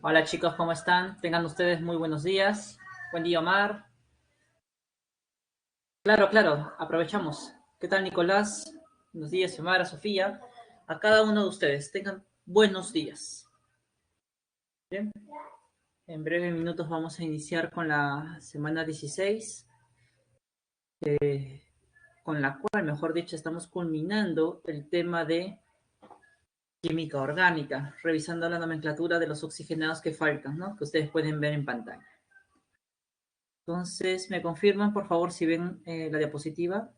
Hola chicos, ¿cómo están? Tengan ustedes muy buenos días. Buen día, Omar. Claro, claro, aprovechamos. ¿Qué tal, Nicolás? Buenos días, Omar, Sofía. A cada uno de ustedes, tengan buenos días. Bien, en breves minutos vamos a iniciar con la semana 16, con la cual, mejor dicho, estamos culminando el tema de química orgánica, revisando la nomenclatura de los oxigenados que faltan, ¿no? Que ustedes pueden ver en pantalla. Entonces, ¿me confirman, por favor, si ven la diapositiva?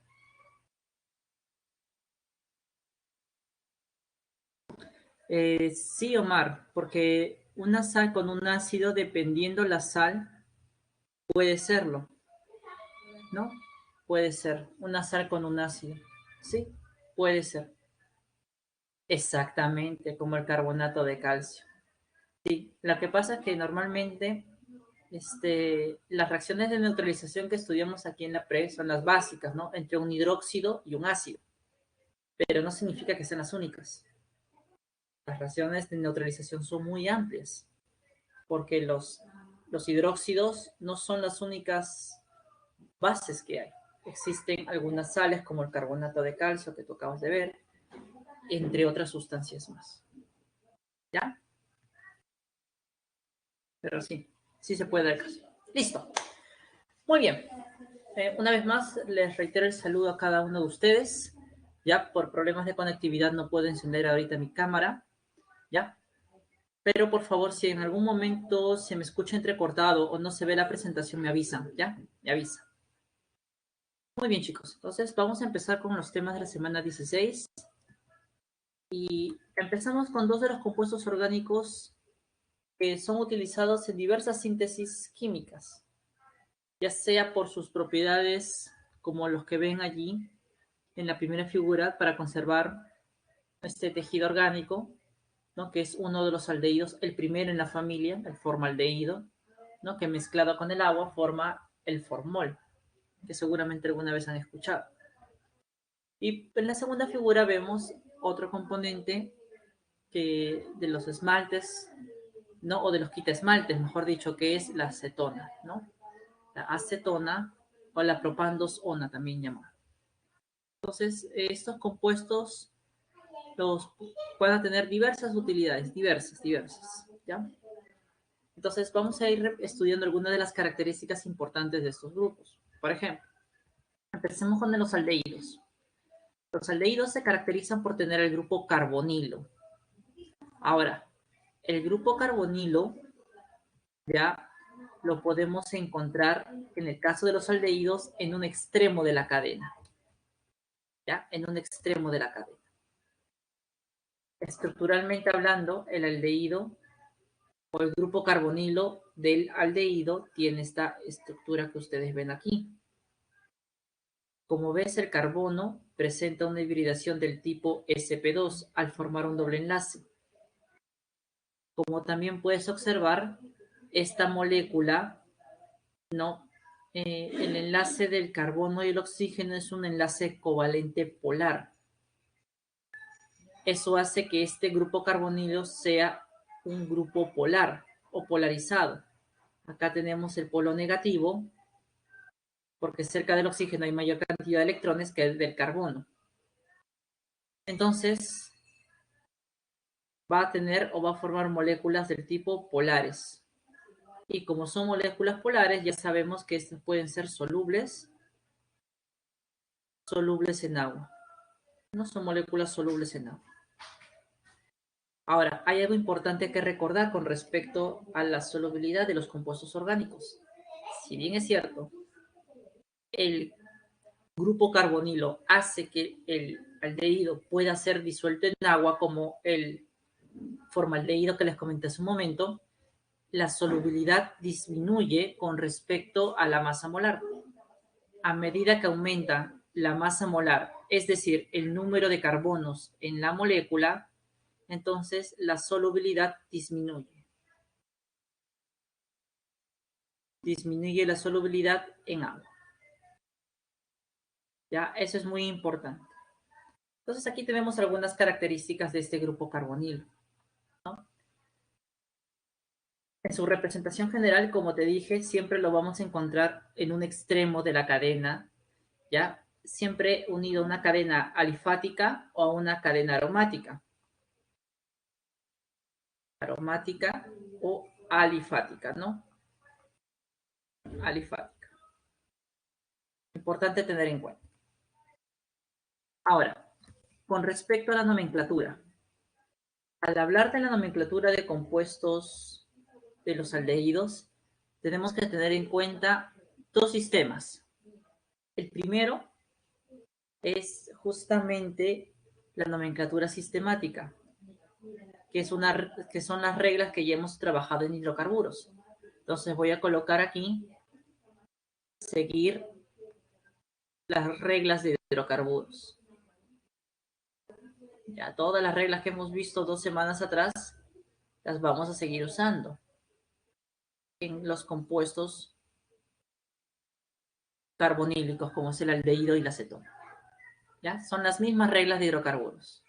Sí, Omar, porque una sal con un ácido, dependiendo la sal, puede serlo, ¿no? Puede ser una sal con un ácido. Sí, puede ser. Exactamente, como el carbonato de calcio. Sí, lo que pasa es que normalmente las reacciones de neutralización que estudiamos aquí en la pre son las básicas, ¿no? Entre un hidróxido y un ácido, pero no significa que sean las únicas. Las reacciones de neutralización son muy amplias, porque los hidróxidos no son las únicas bases que hay. Existen algunas sales como el carbonato de calcio que tú acabas de ver, entre otras sustancias más. ¿Ya? Pero sí, sí se puede dar caso. Listo. Muy bien. Una vez más, les reitero el saludo a cada uno de ustedes. Ya por problemas de conectividad no puedo encender ahorita mi cámara. ¿Ya? Pero por favor, si en algún momento se me escucha entrecortado o no se ve la presentación, me avisan. ¿Ya? Me avisa. Muy bien, chicos. Entonces, vamos a empezar con los temas de la semana 16. Y empezamos con dos de los compuestos orgánicos que son utilizados en diversas síntesis químicas, ya sea por sus propiedades, como los que ven allí en la primera figura, para conservar este tejido orgánico, ¿no? Que es uno de los aldehídos, el primero en la familia, el formaldehído, ¿no? Que mezclado con el agua forma el formol, que seguramente alguna vez han escuchado. Y en la segunda figura vemos otro componente que de los esmaltes, ¿no? O de los quitaesmaltes, mejor dicho, que es la acetona, ¿no? La acetona o la propandosona también llamada. Entonces, estos compuestos los pueden tener diversas utilidades, diversas, ¿ya? Entonces, vamos a ir estudiando algunas de las características importantes de estos grupos. Por ejemplo, empecemos con los aldehídos. Los aldehídos se caracterizan por tener el grupo carbonilo. Ahora, el grupo carbonilo ya lo podemos encontrar en el caso de los aldehídos en un extremo de la cadena, ¿ya? En un extremo de la cadena. Estructuralmente hablando, el aldehído o el grupo carbonilo del aldehído tiene esta estructura que ustedes ven aquí. Como ves, el carbono presenta una hibridación del tipo sp2 al formar un doble enlace. Como también puedes observar, esta molécula, ¿no? El enlace del carbono y el oxígeno es un enlace covalente polar. Eso hace que este grupo carbonilo sea un grupo polar o polarizado. Acá tenemos el polo negativo, porque cerca del oxígeno hay mayor cantidad de electrones que del carbono. Entonces, va a tener o va a formar moléculas del tipo polares. Y como son moléculas polares, ya sabemos que pueden ser solubles en agua. No son moléculas solubles en agua. Ahora, hay algo importante que recordar con respecto a la solubilidad de los compuestos orgánicos. Si bien es cierto, el grupo carbonilo hace que el aldehído pueda ser disuelto en agua, como el formaldehído que les comenté hace un momento, la solubilidad disminuye con respecto a la masa molar. A medida que aumenta la masa molar, es decir, el número de carbonos en la molécula, entonces la solubilidad disminuye. Disminuye la solubilidad en agua. ¿Ya? Eso es muy importante. Entonces aquí tenemos algunas características de este grupo carbonilo, ¿no? En su representación general, como te dije, siempre lo vamos a encontrar en un extremo de la cadena, ¿ya? Siempre unido a una cadena alifática o a una cadena aromática. Aromática o alifática, ¿no? Alifática. Importante tener en cuenta. Ahora, con respecto a la nomenclatura. Al hablar de la nomenclatura de compuestos de los aldehídos, tenemos que tener en cuenta dos sistemas. El primero es justamente la nomenclatura sistemática, que son las reglas que ya hemos trabajado en hidrocarburos. Entonces voy a colocar aquí, seguir las reglas de hidrocarburos. Ya todas las reglas que hemos visto 2 semanas atrás, las vamos a seguir usando en los compuestos carbonílicos, como es el aldehído y la acetona. ¿Ya? Son las mismas reglas de hidrocarburos.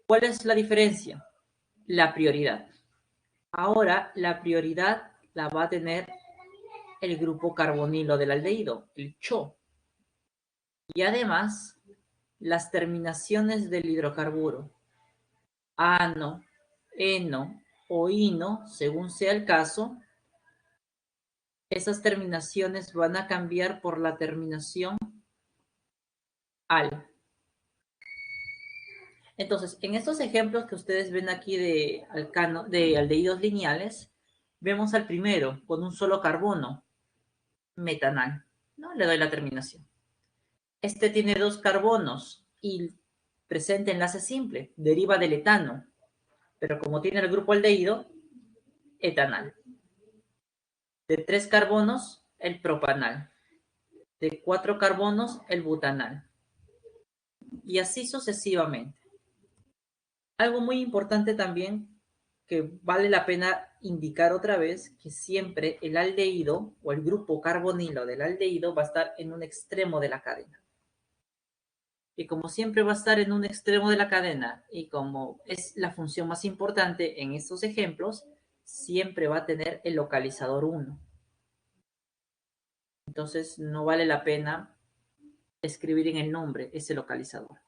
¿Cuál es la diferencia? La prioridad. Ahora, la prioridad la va a tener el grupo carbonilo del aldehído, el CHO. Y además, las terminaciones del hidrocarburo, ano, eno o ino, según sea el caso, esas terminaciones van a cambiar por la terminación al. Entonces, en estos ejemplos que ustedes ven aquí de aldehídos lineales, vemos al primero con un solo carbono, metanal, ¿no? Le doy la terminación. Este tiene 2 carbonos y presenta enlace simple, deriva del etano, pero como tiene el grupo aldehído, etanal. De 3 carbonos, el propanal. De 4 carbonos, el butanal. Y así sucesivamente. Algo muy importante también que vale la pena indicar otra vez, que siempre el aldehído o el grupo carbonilo del aldehído va a estar en un extremo de la cadena. Y como siempre va a estar en un extremo de la cadena y como es la función más importante en estos ejemplos, siempre va a tener el localizador 1. Entonces no vale la pena escribir en el nombre ese localizador,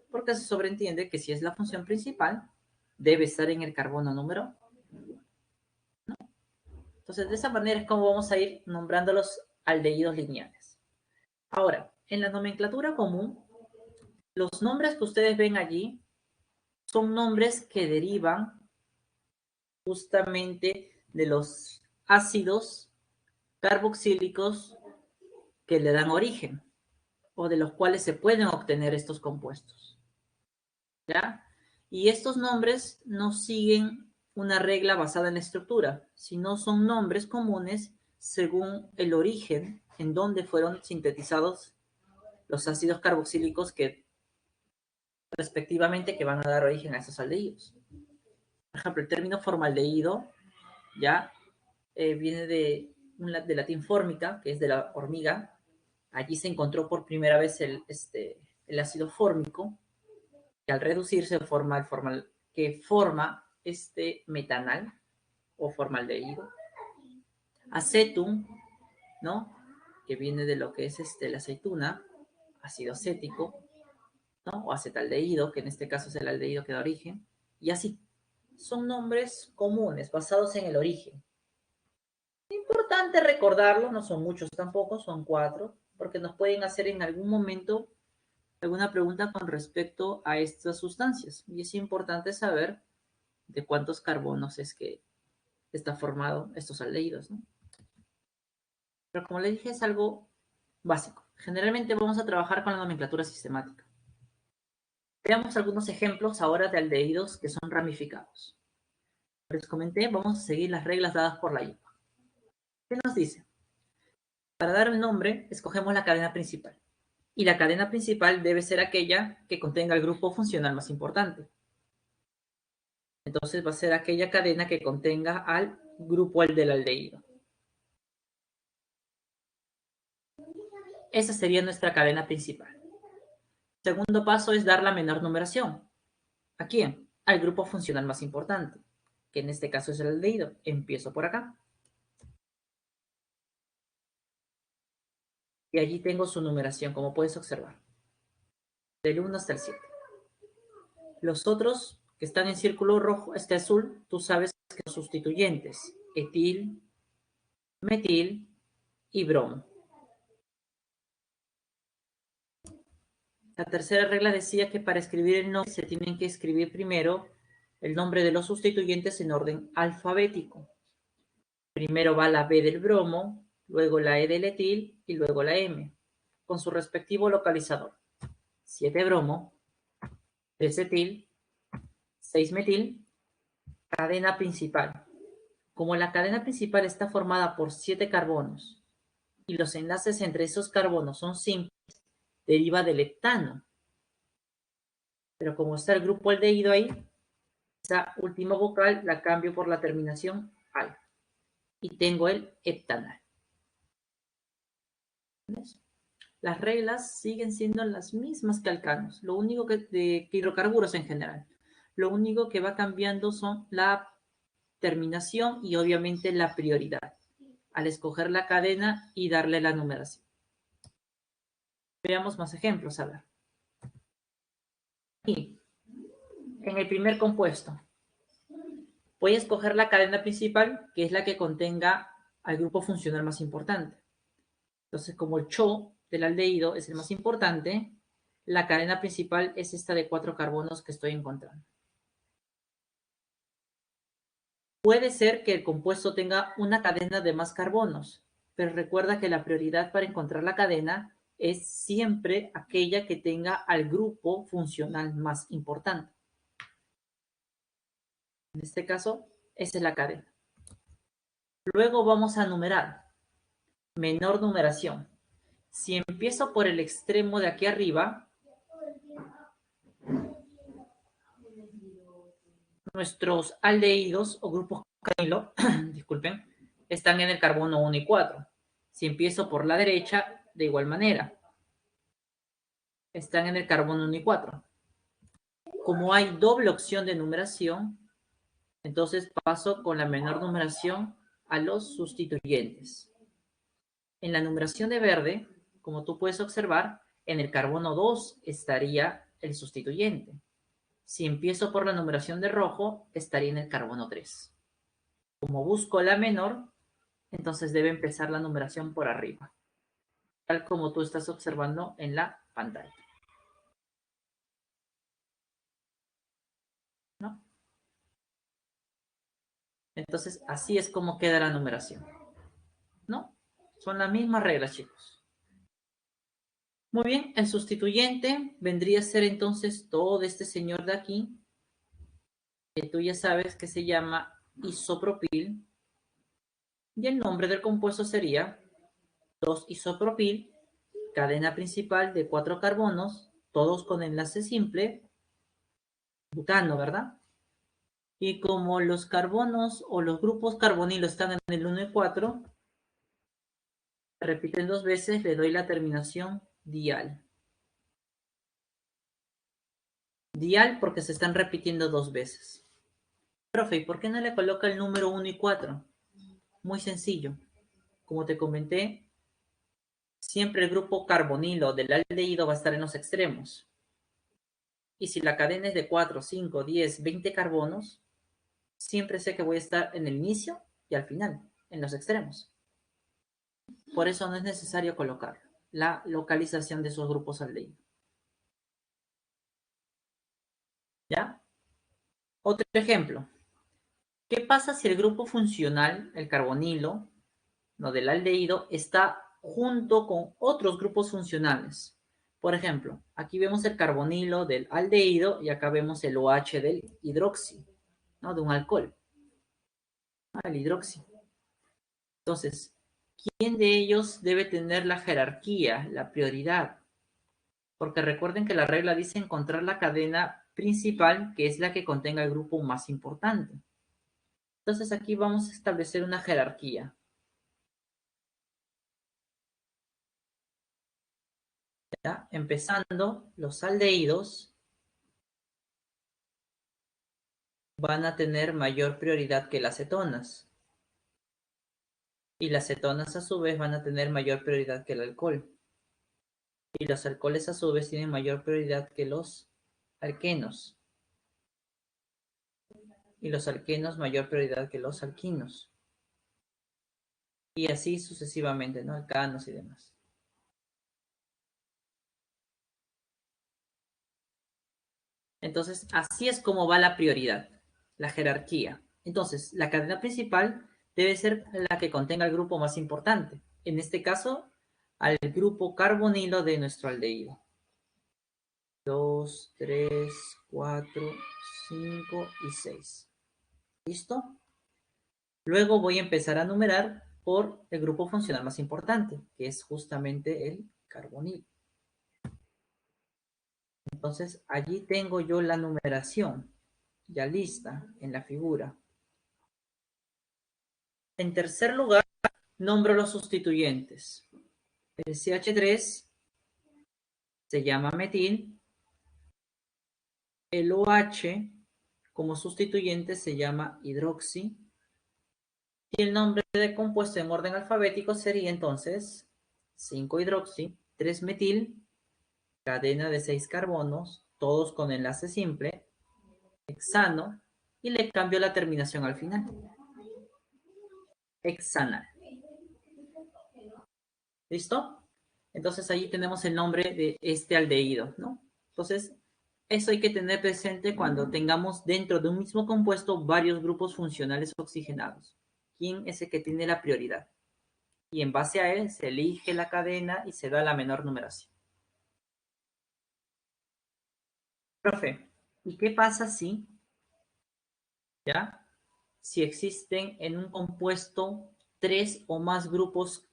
porque se sobreentiende que si es la función principal, debe estar en el carbono número. Entonces, de esa manera es como vamos a ir nombrando los aldehídos lineales. Ahora, en la nomenclatura común, los nombres que ustedes ven allí son nombres que derivan justamente de los ácidos carboxílicos que le dan origen o de los cuales se pueden obtener estos compuestos. ¿Ya? Y estos nombres no siguen una regla basada en la estructura, sino son nombres comunes según el origen en donde fueron sintetizados los ácidos carboxílicos que respectivamente que van a dar origen a estos aldehídos. Por ejemplo, el término formaldehído ya viene de latín fórmica, que es de la hormiga. Allí se encontró por primera vez el ácido fórmico, que al reducirse forma que forma este metanal o formaldehído. Acetum, ¿no? Que viene de lo que es la aceituna, ácido acético, ¿no? O acetaldehído, que en este caso es el aldehído que da origen, y así. Son nombres comunes, basados en el origen. Importante recordarlo, no son muchos tampoco, son 4, porque nos pueden hacer en algún momento alguna pregunta con respecto a estas sustancias. Y es importante saber de cuántos carbonos es que está formado estos aldehídos, ¿no? Pero como le dije, es algo básico. Generalmente vamos a trabajar con la nomenclatura sistemática. Veamos algunos ejemplos ahora de aldehídos que son ramificados. Les comenté, vamos a seguir las reglas dadas por la IPA. ¿Qué nos dice? Para dar un nombre, escogemos la cadena principal. Y la cadena principal debe ser aquella que contenga el grupo funcional más importante. Entonces va a ser aquella cadena que contenga al grupo del aldehído. Esa sería nuestra cadena principal. El segundo paso es dar la menor numeración. ¿A quién? Al grupo funcional más importante. que en este caso es el aldehído. Empiezo por acá. Y allí tengo su numeración, como puedes observar. Del 1 hasta el 7. Los otros que están en círculo rojo, este azul, tú sabes que son sustituyentes. Etil, metil y bromo. La tercera regla decía que para escribir el nombre se tienen que escribir primero el nombre de los sustituyentes en orden alfabético. Primero va la B del bromo, luego la E del etil y luego la M, con su respectivo localizador. 7 bromo, 3 etil, 6 metil, cadena principal. Como la cadena principal está formada por 7 carbonos y los enlaces entre esos carbonos son simples, deriva del heptano. Pero como está el grupo aldehído ahí, esa última vocal la cambio por la terminación al y tengo el heptanal. ¿Ves? Las reglas siguen siendo las mismas que alcanos, lo único que de hidrocarburos en general. Lo único que va cambiando son la terminación y obviamente la prioridad al escoger la cadena y darle la numeración. Veamos más ejemplos, a ver. Aquí, en el primer compuesto, voy a escoger la cadena principal, que es la que contenga al grupo funcional más importante. Entonces, como el CHO del aldehído es el más importante, la cadena principal es esta de 4 carbonos que estoy encontrando. Puede ser que el compuesto tenga una cadena de más carbonos, pero recuerda que la prioridad para encontrar la cadena es siempre aquella que tenga al grupo funcional más importante. En este caso, esa es la cadena. Luego vamos a numerar. Menor numeración. Si empiezo por el extremo de aquí arriba, nuestros aldehídos o grupos carboxilo, disculpen, están en el carbono 1 y 4. Si empiezo por la derecha, de igual manera, están en el carbono 1 y 4. Como hay doble opción de numeración, entonces paso con la menor numeración a los sustituyentes. En la numeración de verde, como tú puedes observar, en el carbono 2 estaría el sustituyente. Si empiezo por la numeración de rojo, estaría en el carbono 3. Como busco la menor, entonces debe empezar la numeración por arriba, tal como tú estás observando en la pantalla. ¿No? Entonces, así es como queda la numeración. ¿No? Son las mismas reglas, chicos. Muy bien, el sustituyente vendría a ser entonces todo este señor de aquí, que tú ya sabes que se llama isopropil, y el nombre del compuesto sería 2-isopropil, cadena principal de 4 carbonos, todos con enlace simple, butano, ¿verdad? Y como los carbonos o los grupos carbonilo están en el 1 y 4, repiten 2 veces, le doy la terminación dial. Dial porque se están repitiendo 2 veces. Profe, ¿y por qué no le coloca el número 1 y 4? Muy sencillo. Como te comenté, siempre el grupo carbonilo del aldehído va a estar en los extremos. Y si la cadena es de 4, 5, 10, 20 carbonos, siempre sé que voy a estar en el inicio y al final, en los extremos. Por eso no es necesario colocar la localización de esos grupos aldehídos. ¿Ya? Otro ejemplo. ¿Qué pasa si el grupo funcional, el carbonilo, no del aldehído, está junto con otros grupos funcionales? Por ejemplo, aquí vemos el carbonilo del aldehído y acá vemos el OH del hidroxi, ¿no? De un alcohol. El hidroxi. Entonces, ¿quién de ellos debe tener la jerarquía, la prioridad? Porque recuerden que la regla dice encontrar la cadena principal, que es la que contenga el grupo más importante. Entonces aquí vamos a establecer una jerarquía. ¿Ya? Empezando los aldehídos van a tener mayor prioridad que las cetonas. Y las cetonas a su vez van a tener mayor prioridad que el alcohol. Y los alcoholes a su vez tienen mayor prioridad que los alquenos. Y los alquenos mayor prioridad que los alquinos. Y así sucesivamente, ¿no? Alcanos y demás. Entonces, así es como va la prioridad, la jerarquía. Entonces, la cadena principal debe ser la que contenga el grupo más importante. En este caso, al grupo carbonilo de nuestro aldehído. 2, 3, 4, 5 y 6. ¿Listo? Luego voy a empezar a numerar por el grupo funcional más importante, que es justamente el carbonilo. Entonces, allí tengo yo la numeración ya lista en la figura. En tercer lugar, nombro los sustituyentes. El CH3 se llama metil. El OH como sustituyente se llama hidroxi. Y el nombre de compuesto en orden alfabético sería entonces 5-hidroxi, 3-metil, cadena de 6 carbonos, todos con enlace simple, hexano, y le cambio la terminación al final. Hexanal. ¿Listo? Entonces allí tenemos el nombre de este aldehído, ¿no? Entonces, eso hay que tener presente cuando tengamos dentro de un mismo compuesto varios grupos funcionales oxigenados. ¿Quién es el que tiene la prioridad? Y en base a él se elige la cadena y se da la menor numeración. Profe, ¿y qué pasa si, ya, si existen en un compuesto 3 o más grupos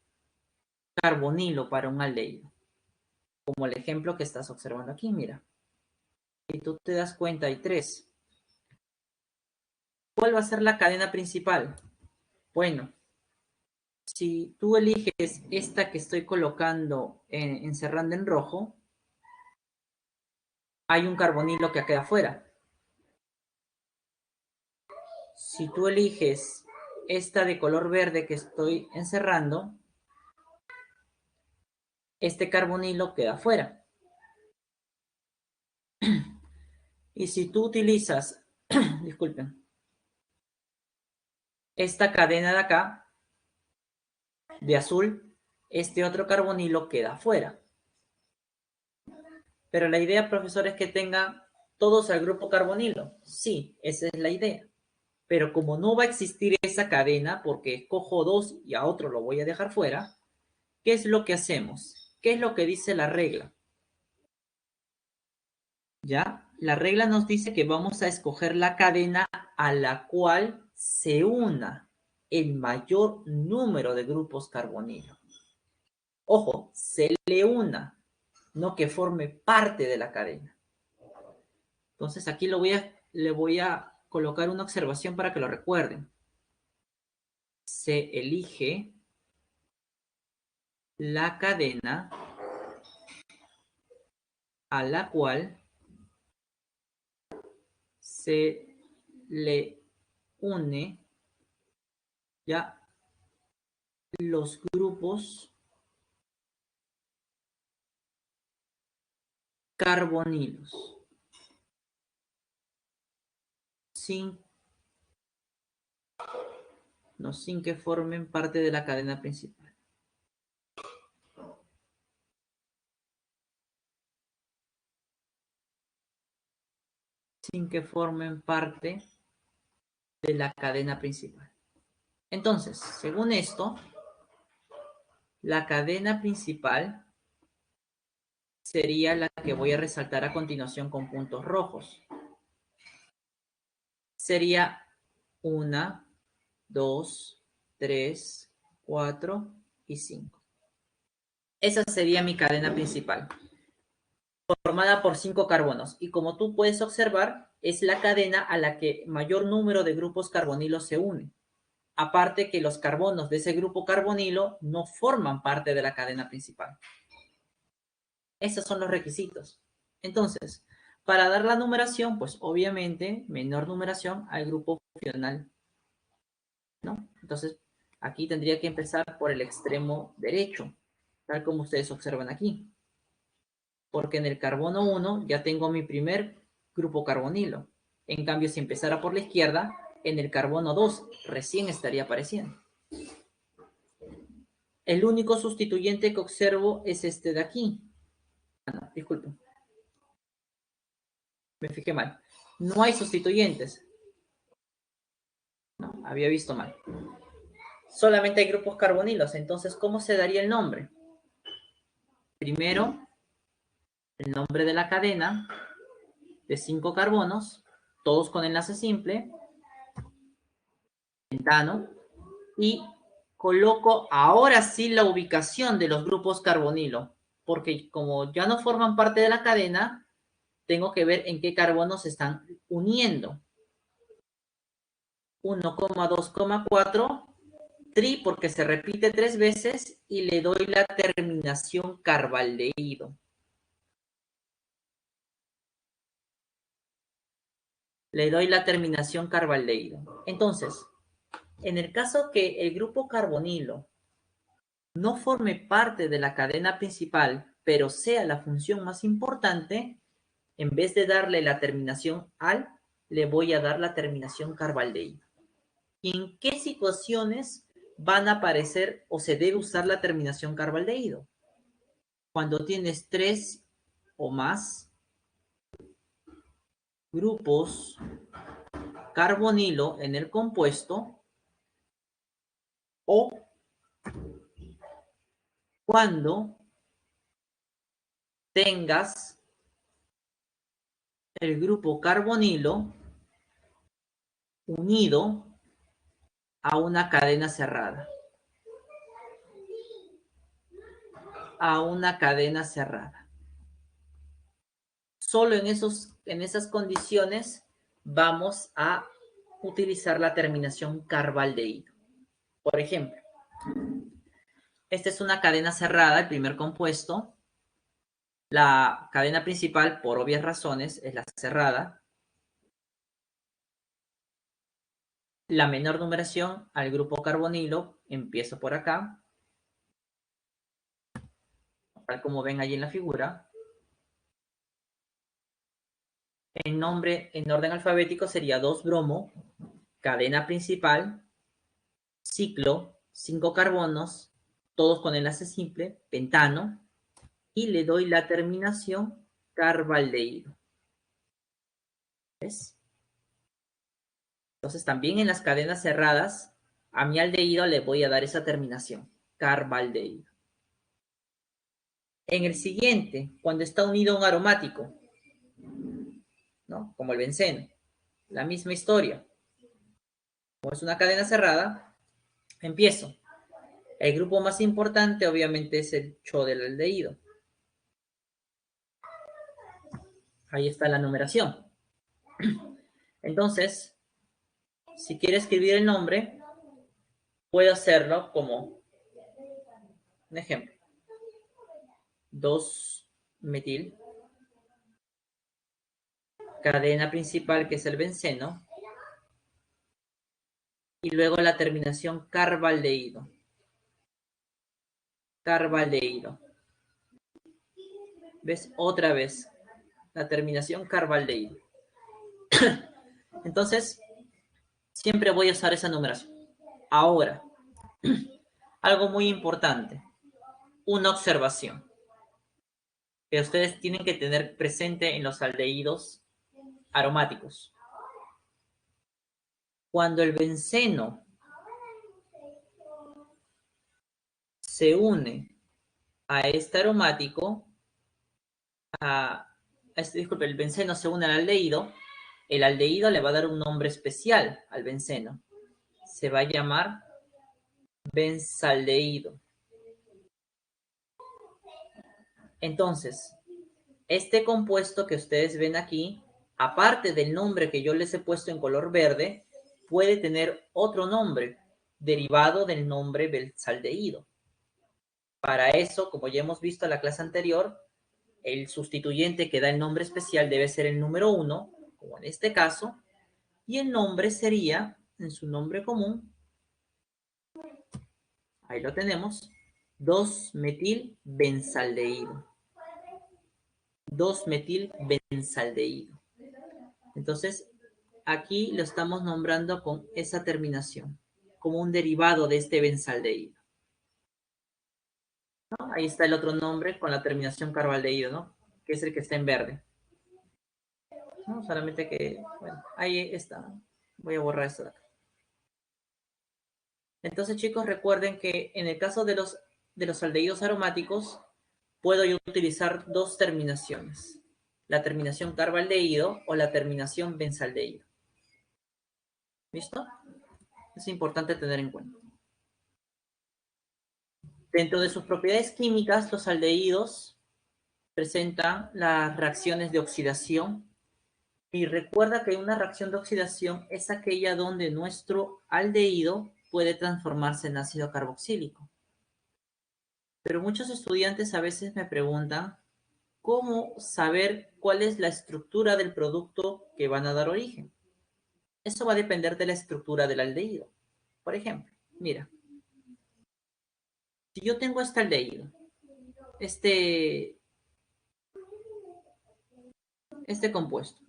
carbonilo para un aldehído? Como el ejemplo que estás observando aquí, mira. Si tú te das cuenta, hay 3. ¿Cuál va a ser la cadena principal? Bueno, si tú eliges esta que estoy colocando encerrando en rojo, hay un carbonilo que queda afuera. Si tú eliges esta de color verde que estoy encerrando, este carbonilo queda afuera. Y si tú utilizas, disculpen, esta cadena de acá, de azul, este otro carbonilo queda afuera. Pero la idea, profesor, es que tengan todos al grupo carbonilo. Sí, esa es la idea. Pero como no va a existir esa cadena, porque escojo 2 y a otro lo voy a dejar fuera, ¿qué es lo que hacemos? ¿Qué es lo que dice la regla? ¿Ya? La regla nos dice que vamos a escoger la cadena a la cual se una el mayor número de grupos carbonilo. Ojo, se le una, no que forme parte de la cadena. Entonces aquí le voy a colocar una observación para que lo recuerden. Se elige la cadena a la cual se le une ya los grupos carbonilos sin que formen parte de la cadena principal. Sin que formen parte de la cadena principal. Entonces, según esto, la cadena principal sería la que voy a resaltar a continuación con puntos rojos. Sería 1, 2, 3, 4 y 5. Esa sería mi cadena principal, formada por 5 carbonos. Y como tú puedes observar, es la cadena a la que mayor número de grupos carbonilos se une. Aparte que los carbonos de ese grupo carbonilo no forman parte de la cadena principal. Esos son los requisitos. Entonces, Para dar la numeración, pues obviamente menor numeración al grupo funcional, ¿no? Entonces, aquí tendría que empezar por el extremo derecho, tal como ustedes observan aquí. Porque en el carbono 1 ya tengo mi primer grupo carbonilo. En cambio, si empezara por la izquierda, en el carbono 2 recién estaría apareciendo. El único sustituyente que observo es este de aquí. Ah, no, disculpen. Me fijé mal. No hay sustituyentes. No, había visto mal. Solamente hay grupos carbonilos. Entonces, ¿cómo se daría el nombre? Primero, el nombre de la cadena de 5 carbonos, todos con enlace simple, pentano, y coloco ahora sí la ubicación de los grupos carbonilo, porque como ya no forman parte de la cadena, tengo que ver en qué carbonos se están uniendo. 1,2,4, tri porque se repite 3 veces y le doy la terminación carbaldehído. Le doy la terminación carbaldehído. Entonces, en el caso que el grupo carbonilo no forme parte de la cadena principal, pero sea la función más importante, en vez de darle la terminación al, le voy a dar la terminación carbaldehído. ¿Y en qué situaciones van a aparecer o se debe usar la terminación carbaldehído? Cuando tienes 3 o más grupos carbonilo en el compuesto o cuando tengas el grupo carbonilo unido a una cadena cerrada. A una cadena cerrada. Solo en esas condiciones vamos a utilizar la terminación carbaldehído. Por ejemplo, esta es una cadena cerrada, el primer compuesto. La cadena principal, por obvias razones, es la cerrada. La menor numeración al grupo carbonilo, empiezo por acá, tal como ven ahí en la figura. El nombre en orden alfabético sería 2-bromo, cadena principal, ciclo, 5 carbonos, todos con enlace simple, pentano, y le doy la terminación carbaldehído. ¿Ves? Entonces también en las cadenas cerradas, a mi aldehído le voy a dar esa terminación, carbaldehído. En el siguiente, cuando está unido a un aromático, ¿no? Como el benceno, la misma historia. Como es una cadena cerrada, empiezo. El grupo más importante obviamente es el CHO del aldehído. Ahí está la numeración. Entonces, si quiero escribir el nombre, puedo hacerlo como un ejemplo. 2-metil, cadena principal que es el benceno, y luego la terminación carbaldehído. Carbaldehído. ¿Ves? Otra vez, la terminación carbaldehído. Entonces, siempre voy a usar esa numeración. Ahora, algo muy importante, una observación que ustedes tienen que tener presente en los aldehídos aromáticos. Cuando el benceno se une a este aromático, disculpe, el benceno se une al aldehído, el aldehído le va a dar un nombre especial al benceno. Se va a llamar benzaldehído. Entonces, este compuesto que ustedes ven aquí, aparte del nombre que yo les he puesto en color verde, puede tener otro nombre derivado del nombre benzaldehído. Para eso, como ya hemos visto en la clase anterior, el sustituyente que da el nombre especial debe ser el número 1, como en este caso, y el nombre sería, en su nombre común, ahí lo tenemos, 2-metilbenzaldehído. 2-metilbenzaldehído. Entonces, aquí lo estamos nombrando con esa terminación, como un derivado de este benzaldehído, ¿no? Ahí está el otro nombre con la terminación carbaldehído, ¿no? Que es el que está en verde, ¿no? Solamente que, bueno, ahí está. Voy a borrar esto de acá. Entonces, chicos, recuerden que en el caso de los aldehídos aromáticos, puedo yo utilizar dos terminaciones. La terminación carbaldehído o la terminación benzaldehído. ¿Listo? Es importante tener en cuenta. Dentro de sus propiedades químicas, los aldehídos presentan las reacciones de oxidación. Y recuerda que una reacción de oxidación es aquella donde nuestro aldehído puede transformarse en ácido carboxílico. Pero muchos estudiantes a veces me preguntan cómo saber cuál es la estructura del producto que van a dar origen. Eso va a depender de la estructura del aldehído. Por ejemplo, mira, si yo tengo este aldehído, este compuesto,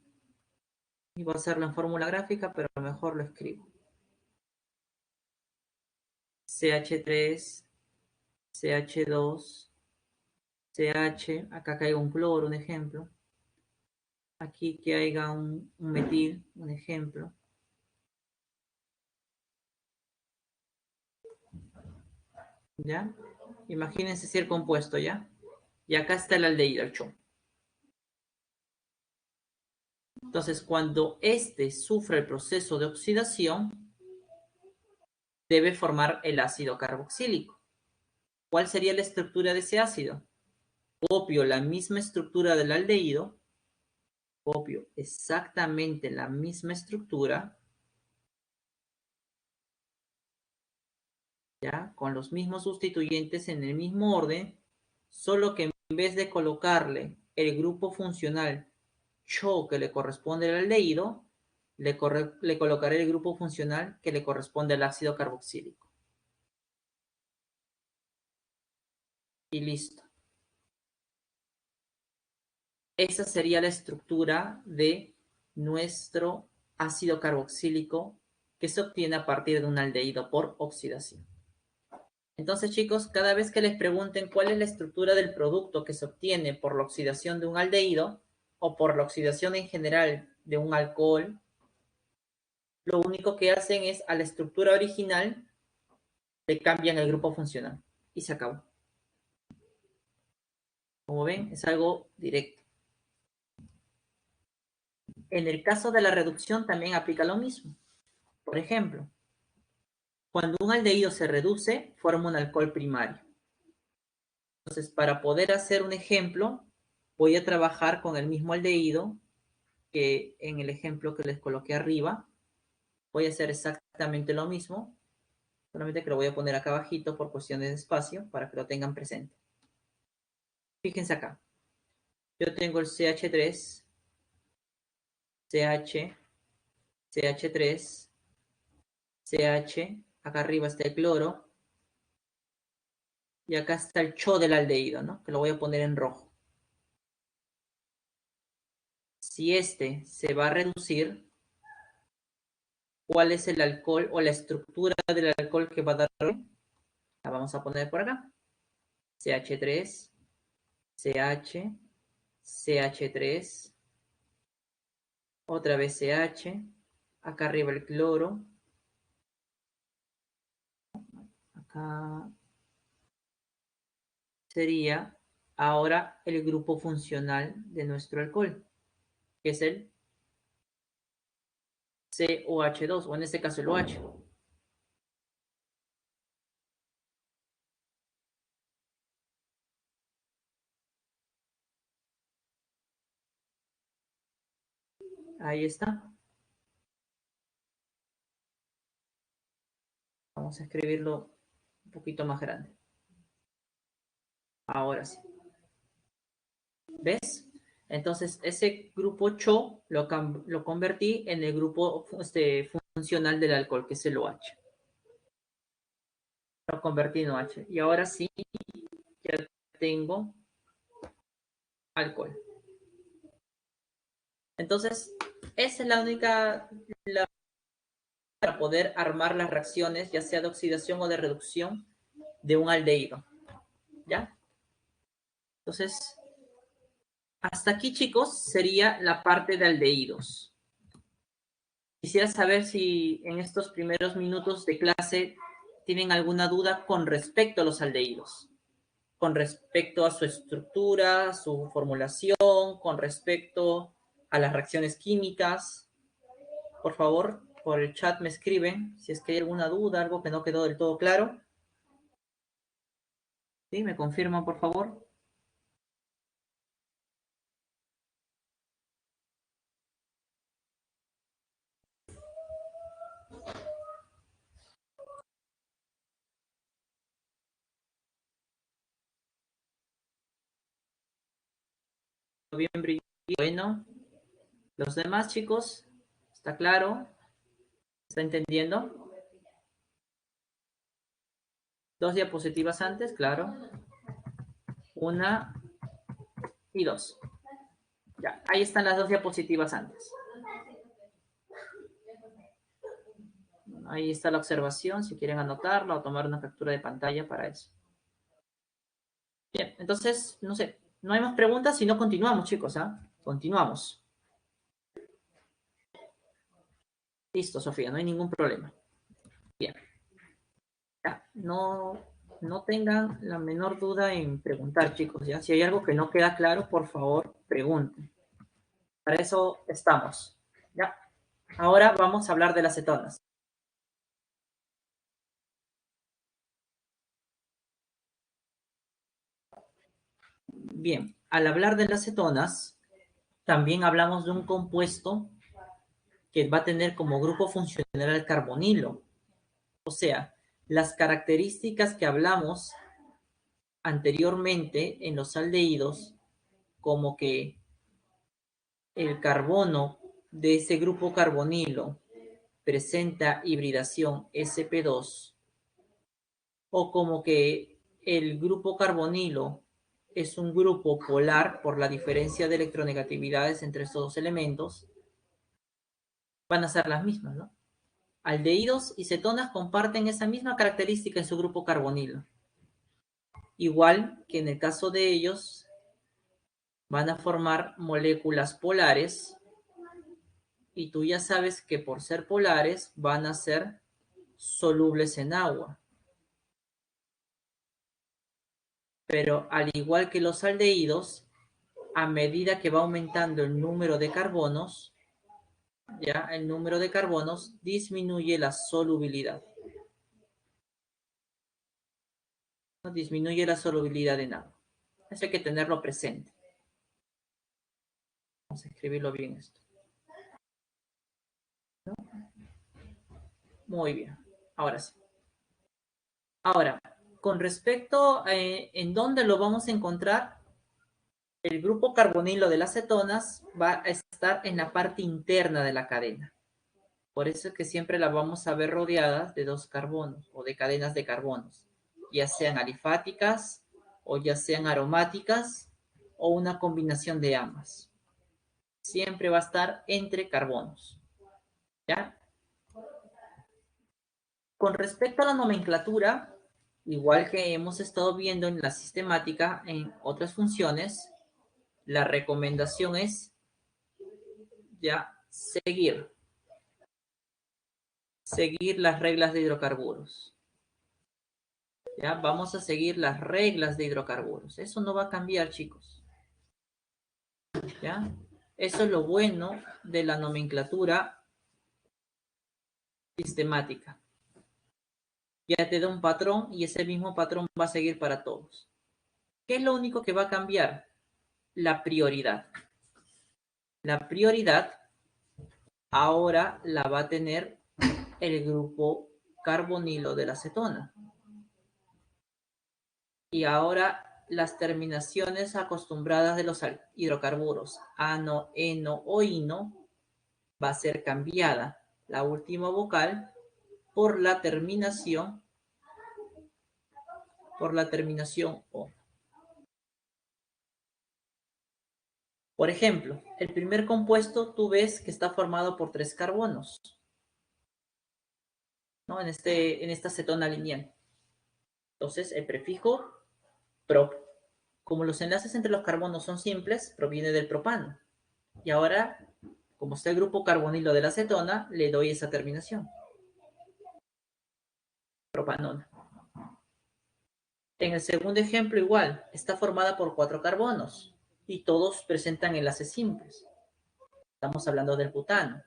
y voy a hacerlo en fórmula gráfica, pero mejor lo escribo. CH3, CH2, CH, acá caiga un cloro, un ejemplo. Aquí que haya un metil, un ejemplo. ¿Ya? Imagínense si el compuesto, ¿ya? Y acá está el aldehído, el CHO. Entonces, cuando este sufre el proceso de oxidación, debe formar el ácido carboxílico. ¿Cuál sería la estructura de ese ácido? Copio la misma estructura del aldehído, copio exactamente la misma estructura, ¿ya? Con los mismos sustituyentes en el mismo orden, solo que en vez de colocarle el grupo funcional CHO que le corresponde al aldehído, le colocaré el grupo funcional que le corresponde al ácido carboxílico. Y listo. Esa sería la estructura de nuestro ácido carboxílico que se obtiene a partir de un aldehído por oxidación. Entonces, chicos, cada vez que les pregunten cuál es la estructura del producto que se obtiene por la oxidación de un aldehído o por la oxidación en general de un alcohol, lo único que hacen es a la estructura original le cambian el grupo funcional y se acabó. Como ven, es algo directo. En el caso de la reducción también aplica lo mismo. Por ejemplo, cuando un aldehído se reduce, forma un alcohol primario. Entonces, para poder hacer un ejemplo, voy a trabajar con el mismo aldehído que en el ejemplo que les coloqué arriba. Voy a hacer exactamente lo mismo, solamente que lo voy a poner acá abajito por cuestiones de espacio para que lo tengan presente. Fíjense acá. Yo tengo el CH3, CH, CH3, CH, acá arriba está el cloro, y acá está el CHO del aldehído, ¿no? Que lo voy a poner en rojo. Si este se va a reducir, ¿cuál es el alcohol o la estructura del alcohol que va a dar? La vamos a poner por acá. CH3, CH, CH3, otra vez CH, acá arriba el cloro, acá sería ahora el grupo funcional de nuestro alcohol, que es el COH2, o en este caso el OH. Ahí está. Vamos a escribirlo un poquito más grande. Ahora sí. ¿Ves? Entonces, ese grupo CHO lo convertí en el grupo funcional del alcohol, que es el OH. Lo convertí en OH. Y ahora sí, ya tengo alcohol. Entonces, esa es la única para poder armar las reacciones, ya sea de oxidación o de reducción, de un aldehído. ¿Ya? Entonces, hasta aquí, chicos, sería la parte de aldehídos. Quisiera saber si en estos primeros minutos de clase tienen alguna duda con respecto a los aldehídos, con respecto a su estructura, su formulación, con respecto a las reacciones químicas. Por favor, por el chat me escriben si es que hay alguna duda, algo que no quedó del todo claro. ¿Sí? ¿Me confirman, por favor? Bien brillante. Bueno, los demás chicos, ¿está claro? ¿Está entendiendo? 2 diapositivas antes, claro. 1 y 2. Ya, ahí están las 2 diapositivas antes. Ahí está la observación, si quieren anotarla o tomar una captura de pantalla para eso. Bien, entonces, no sé, no hay más preguntas, si no continuamos, chicos, ¿ah? Continuamos. Listo, Sofía, no hay ningún problema. Bien. Ya, no tengan la menor duda en preguntar, chicos, ¿ya? Si hay algo que no queda claro, por favor, pregunten. Para eso estamos, ¿ya? Ahora vamos a hablar de las cetonas. Bien, al hablar de las cetonas, también hablamos de un compuesto que va a tener como grupo funcional el carbonilo. O sea, las características que hablamos anteriormente en los aldehídos, como que el carbono de ese grupo carbonilo presenta hibridación sp2, o como que el grupo carbonilo es un grupo polar por la diferencia de electronegatividades entre estos dos elementos, van a ser las mismas, ¿no? Aldehídos y cetonas comparten esa misma característica en su grupo carbonilo. Igual que en el caso de ellos, van a formar moléculas polares y tú ya sabes que por ser polares van a ser solubles en agua. Pero al igual que los aldehídos, a medida que va aumentando el número de carbonos, ya el número de carbonos disminuye la solubilidad. Disminuye la solubilidad en agua. Eso hay que tenerlo presente. Vamos a escribirlo bien esto. ¿No? Muy bien. Ahora sí. Ahora, con respecto a en dónde lo vamos a encontrar, el grupo carbonilo de las cetonas va a estar en la parte interna de la cadena. Por eso es que siempre la vamos a ver rodeada de 2 carbonos o de cadenas de carbonos, ya sean alifáticas o ya sean aromáticas o una combinación de ambas. Siempre va a estar entre carbonos. ¿Ya? Con respecto a la nomenclatura, igual que hemos estado viendo en la sistemática en otras funciones, la recomendación es ya seguir las reglas de hidrocarburos. ¿Ya? Vamos a seguir las reglas de hidrocarburos. Eso no va a cambiar, chicos. ¿Ya? Eso es lo bueno de la nomenclatura sistemática. Ya te da un patrón y ese mismo patrón va a seguir para todos. ¿Qué es lo único que va a cambiar? La prioridad. La prioridad ahora la va a tener el grupo carbonilo de la cetona. Y ahora las terminaciones acostumbradas de los hidrocarburos, ano, eno o ino, va a ser cambiada la última vocal por la terminación O. Por ejemplo, el primer compuesto tú ves que está formado por 3 carbonos, ¿no? En esta cetona lineal. Entonces, el prefijo prop. Como los enlaces entre los carbonos son simples, proviene del propano. Y ahora, como está el grupo carbonilo de la cetona, le doy esa terminación. Propanona. En el segundo ejemplo igual, está formada por 4 carbonos y todos presentan enlaces simples. Estamos hablando del butano.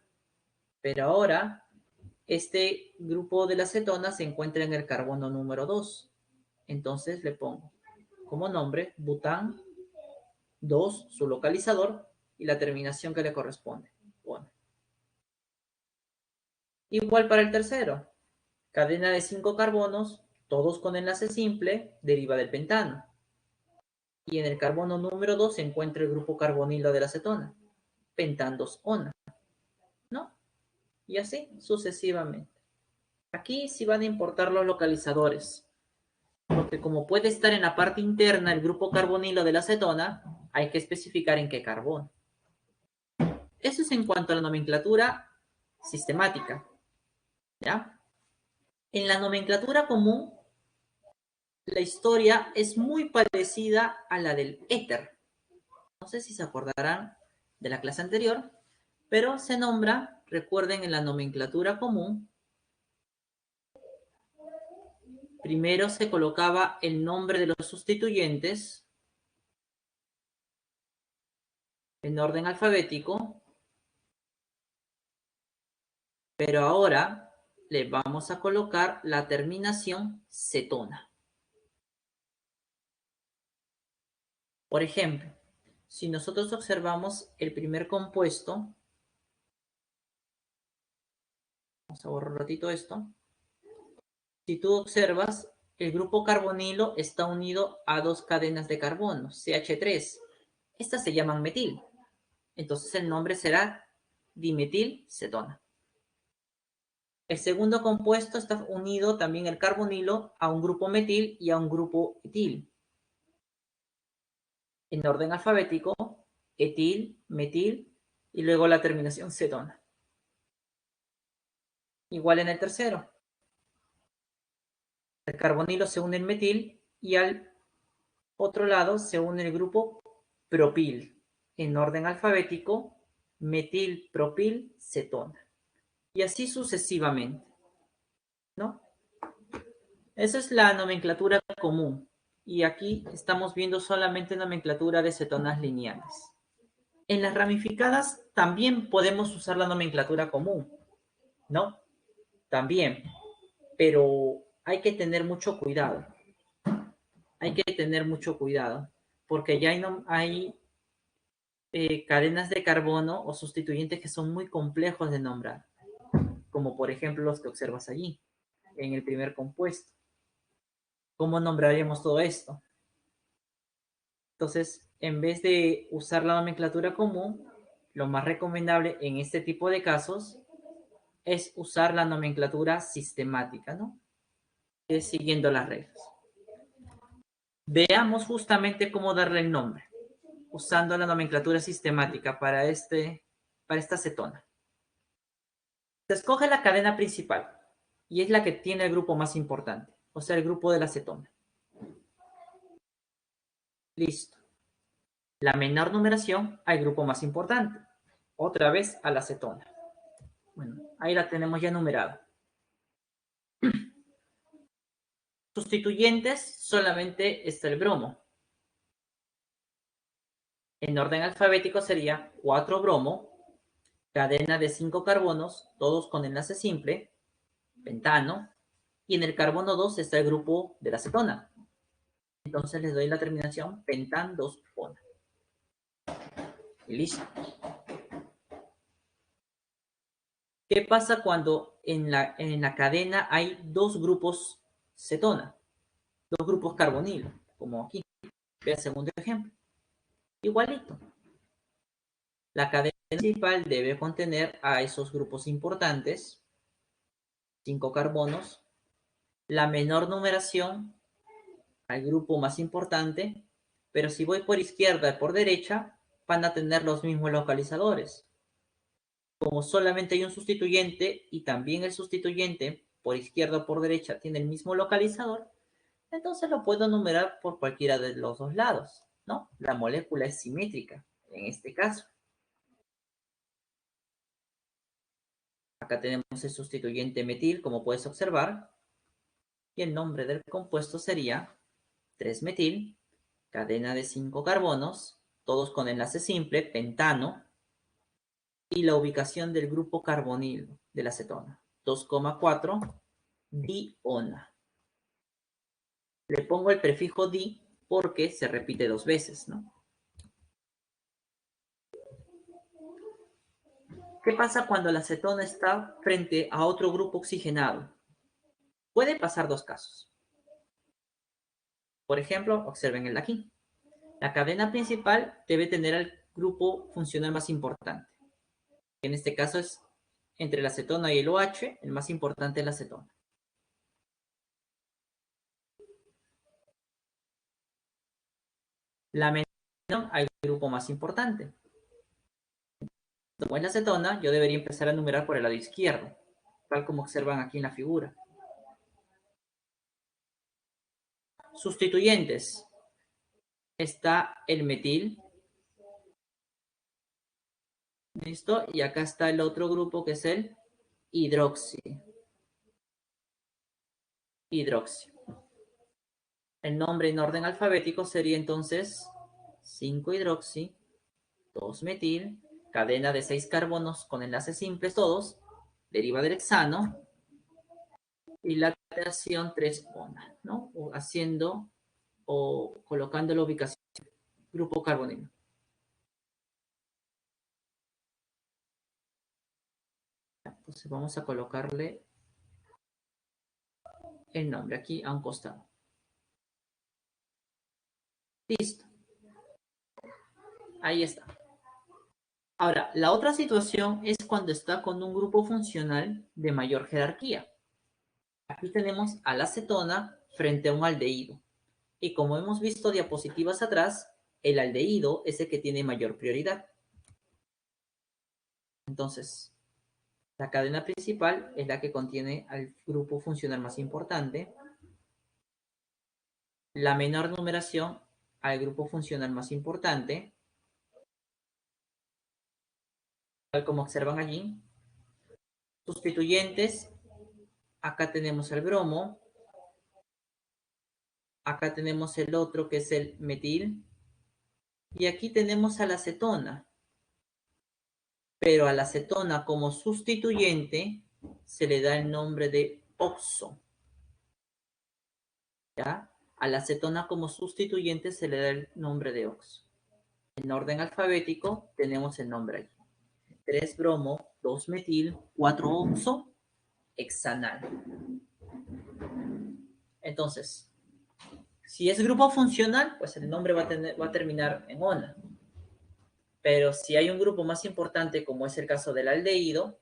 Pero ahora, este grupo de la cetona se encuentra en el carbono número 2. Entonces le pongo como nombre bután 2, su localizador, y la terminación que le corresponde. Bueno. Igual para el tercero. Cadena de 5 carbonos, todos con enlace simple, deriva del pentano. Y en el carbono número 2 se encuentra el grupo carbonilo de la cetona, pentan 2-ona, ¿no? Y así sucesivamente. Aquí sí van a importar los localizadores, porque como puede estar en la parte interna el grupo carbonilo de la cetona, hay que especificar en qué carbono. Eso es en cuanto a la nomenclatura sistemática, ¿ya? En la nomenclatura común, la historia es muy parecida a la del éter. No sé si se acordarán de la clase anterior, pero se nombra, recuerden, en la nomenclatura común, primero se colocaba el nombre de los sustituyentes en orden alfabético, pero ahora le vamos a colocar la terminación cetona. Por ejemplo, si nosotros observamos el primer compuesto, vamos a borrar un ratito esto. Si tú observas, el grupo carbonilo está unido a 2 cadenas de carbono, CH3. Estas se llaman metil. Entonces el nombre será dimetilcetona. El segundo compuesto está unido también el carbonilo a un grupo metil y a un grupo etil. En orden alfabético, etil, metil y luego la terminación cetona. Igual en el tercero. El carbonilo se une al metil y al otro lado se une el grupo propil. En orden alfabético, metil, propil, cetona. Y así sucesivamente, ¿no? Esa es la nomenclatura común. Y aquí estamos viendo solamente nomenclatura de cetonas lineales. En las ramificadas también podemos usar la nomenclatura común, ¿no? También, pero hay que tener mucho cuidado. Hay que tener mucho cuidado, porque ya hay cadenas de carbono o sustituyentes que son muy complejos de nombrar, como por ejemplo los que observas allí, en el primer compuesto. ¿Cómo nombraríamos todo esto? Entonces, en vez de usar la nomenclatura común, lo más recomendable en este tipo de casos es usar la nomenclatura sistemática, ¿no? Es siguiendo las reglas. Veamos justamente cómo darle el nombre, usando la nomenclatura sistemática para esta cetona. Se escoge la cadena principal y es la que tiene el grupo más importante, o sea, el grupo de la cetona. Listo. La menor numeración al grupo más importante. Otra vez a la cetona. Bueno, ahí la tenemos ya numerada. Sustituyentes, solamente está el bromo. En orden alfabético sería 4 bromo, cadena de 5 carbonos, todos con enlace simple, pentano, y en el carbono 2 está el grupo de la cetona. Entonces les doy la terminación pentan 2-ona. Y listo. ¿Qué pasa cuando en la cadena hay 2 grupos cetona? 2 grupos carbonilo, como aquí. Vea el segundo ejemplo. Igualito. La cadena principal debe contener a esos grupos importantes, 5 carbonos, la menor numeración al grupo más importante, pero si voy por izquierda y por derecha, van a tener los mismos localizadores. Como solamente hay un sustituyente y también el sustituyente por izquierda o por derecha tiene el mismo localizador, entonces lo puedo numerar por cualquiera de los dos lados, ¿no? La molécula es simétrica en este caso. Acá tenemos el sustituyente metil, como puedes observar, y el nombre del compuesto sería 3-metil, cadena de 5 carbonos, todos con enlace simple, pentano, y la ubicación del grupo carbonilo de la acetona, 2,4 diona. Le pongo el prefijo di porque se repite 2 veces, ¿no? ¿Qué pasa cuando la acetona está frente a otro grupo oxigenado? Puede pasar 2 casos. Por ejemplo, observen el de aquí. La cadena principal debe tener el grupo funcional más importante. En este caso es entre la acetona y el OH, el más importante es la acetona. La menor al grupo más importante. Como es la acetona, yo debería empezar a numerar por el lado izquierdo, tal como observan aquí en la figura. Sustituyentes. Está el metil. ¿Listo? Y acá está el otro grupo que es el hidroxi. Hidroxi. El nombre en orden alfabético sería entonces 5-hidroxi, 2-metil, cadena de 6 carbonos con enlaces simples todos, deriva del hexano, y la creación 3-ona, ¿no? O haciendo o colocando la ubicación grupo carbonilo. Entonces vamos a colocarle el nombre aquí a un costado. Listo. Ahí está. Ahora, la otra situación es cuando está con un grupo funcional de mayor jerarquía. Aquí tenemos a la acetona frente a un aldehído. Y como hemos visto diapositivas atrás, el aldehído es el que tiene mayor prioridad. Entonces, la cadena principal es la que contiene al grupo funcional más importante. La menor numeración al grupo funcional más importante. Tal como observan allí. Sustituyentes. Acá tenemos el bromo. Acá tenemos el otro que es el metil. Y aquí tenemos a la acetona. Pero a la acetona como sustituyente se le da el nombre de oxo. ¿Ya? A la acetona como sustituyente se le da el nombre de oxo. En orden alfabético tenemos el nombre aquí. 3-bromo, 2-metil, 4-oxo, hexanal. Entonces, si es grupo funcional, pues el nombre va a terminar en ona. Pero si hay un grupo más importante, como es el caso del aldehído,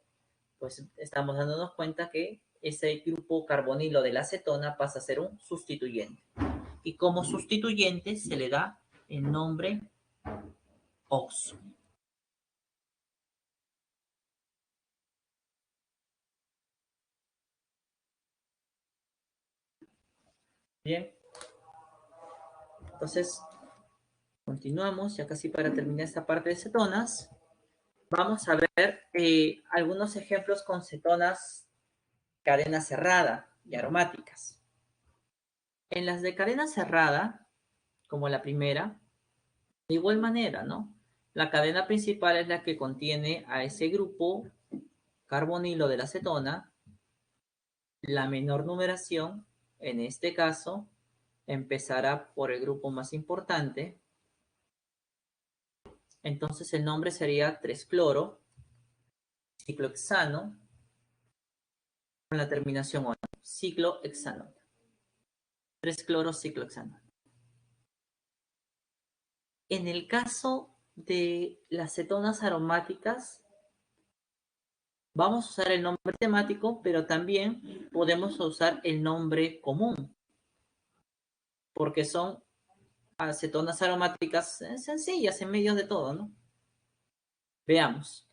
pues estamos dándonos cuenta que ese grupo carbonilo de la acetona pasa a ser un sustituyente. Y como sustituyente se le da el nombre oxo. Bien. Entonces, continuamos, ya casi para terminar esta parte de cetonas. Vamos a ver algunos ejemplos con cetonas cadena cerrada y aromáticas. En las de cadena cerrada, como la primera, de igual manera, ¿no? La cadena principal es la que contiene a ese grupo carbonilo de la acetona. La menor numeración, en este caso, empezará por el grupo más importante. Entonces el nombre sería 3-cloro, ciclohexano, con la terminación ONO, ciclohexano. 3-cloro ciclohexano. En el caso de las cetonas aromáticas, vamos a usar el nombre temático, pero también podemos usar el nombre común, porque son acetonas aromáticas sencillas en medio de todo, ¿no? Veamos.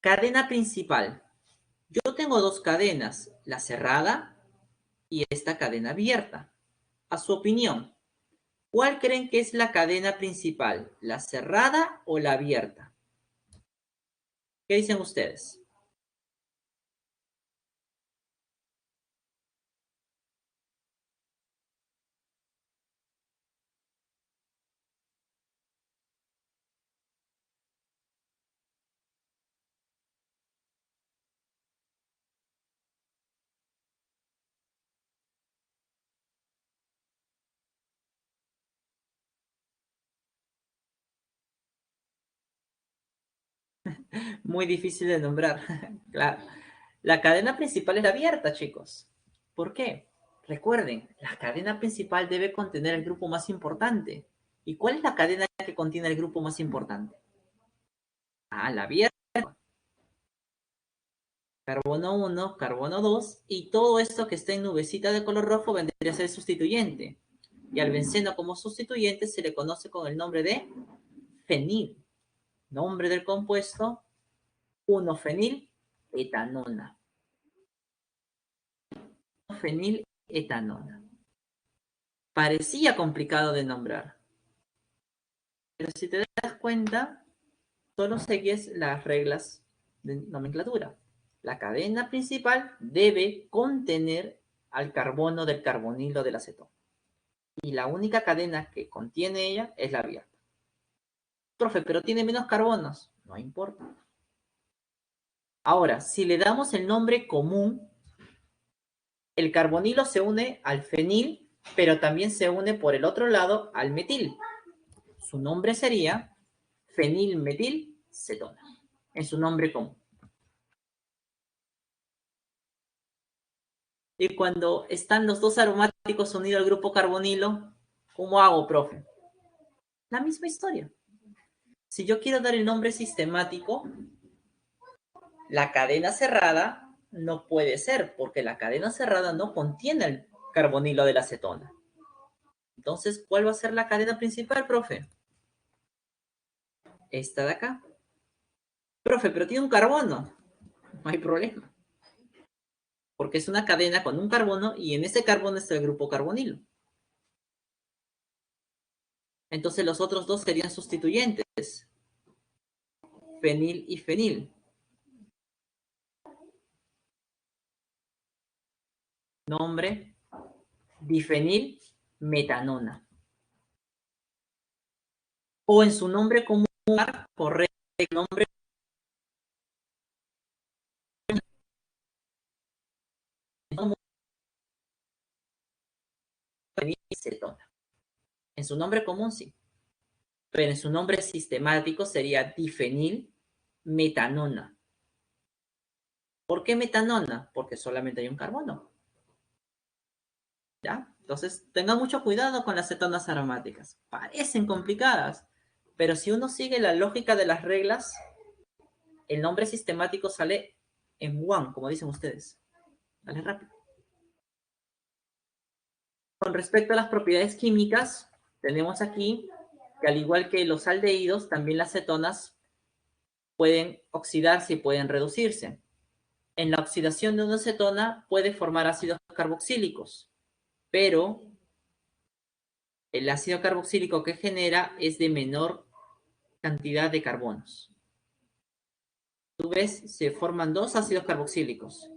Cadena principal. Yo tengo dos cadenas, la cerrada y esta cadena abierta. A su opinión, ¿cuál creen que es la cadena principal? ¿La cerrada o la abierta? ¿Qué dicen ustedes? Muy difícil de nombrar. Claro. La cadena principal es la abierta, chicos. ¿Por qué? Recuerden, la cadena principal debe contener el grupo más importante. ¿Y cuál es la cadena que contiene el grupo más importante? Ah, la abierta. Carbono 1, carbono 2, y todo esto que está en nubecita de color rojo vendría a ser sustituyente. Y al benceno como sustituyente se le conoce con el nombre de fenil. Nombre del compuesto, 1-fenil etanona. Feniletanona. Parecía complicado de nombrar, pero si te das cuenta, solo sigues las reglas de nomenclatura. La cadena principal debe contener al carbono del carbonilo del acetón. Y la única cadena que contiene ella es la abierta. Profe, pero tiene menos carbonos. No importa. Ahora, si le damos el nombre común, el carbonilo se une al fenil, pero también se une por el otro lado al metil. Su nombre sería fenilmetilcetona, en su nombre común. Y cuando están los dos aromáticos unidos al grupo carbonilo, ¿cómo hago, profe? La misma historia. Si yo quiero dar el nombre sistemático, la cadena cerrada no puede ser, porque la cadena cerrada no contiene el carbonilo de la acetona. Entonces, ¿cuál va a ser la cadena principal, profe? Esta de acá. Profe, pero tiene un carbono. No hay problema. Porque es una cadena con un carbono y en ese carbono está el grupo carbonilo. Entonces los otros dos serían sustituyentes. Fenil y fenil. Nombre, difenil metanona. O en su nombre común, correcto, nombre fenilcetona. En su nombre común sí, pero en su nombre sistemático sería difenil metanona. ¿Por qué metanona? Porque solamente hay un carbono. ¿Ya? Entonces, tengan mucho cuidado con las cetonas aromáticas. Parecen complicadas, pero si uno sigue la lógica de las reglas, el nombre sistemático sale en one, como dicen ustedes. Sale rápido. Con respecto a las propiedades químicas, tenemos aquí que al igual que los aldehídos, también las cetonas pueden oxidarse y pueden reducirse. En la oxidación de una cetona puede formar ácidos carboxílicos, pero el ácido carboxílico que genera es de menor cantidad de carbonos. Tú ves, se forman dos ácidos carboxílicos,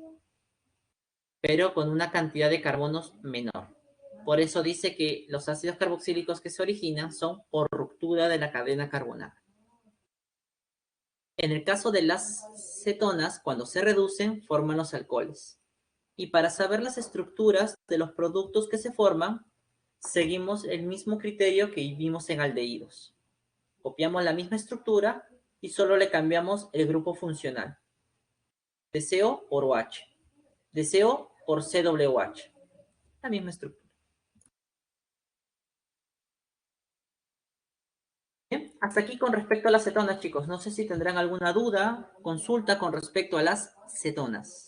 pero con una cantidad de carbonos menor. Por eso dice que los ácidos carboxílicos que se originan son por ruptura de la cadena carbonada. En el caso de las cetonas, cuando se reducen, forman los alcoholes. Y para saber las estructuras de los productos que se forman, seguimos el mismo criterio que vimos en aldehídos. Copiamos la misma estructura y solo le cambiamos el grupo funcional. De CO por OH. De CO por CWH. La misma estructura. Hasta aquí con respecto a las cetonas, chicos. No sé si tendrán alguna duda, consulta con respecto a las cetonas.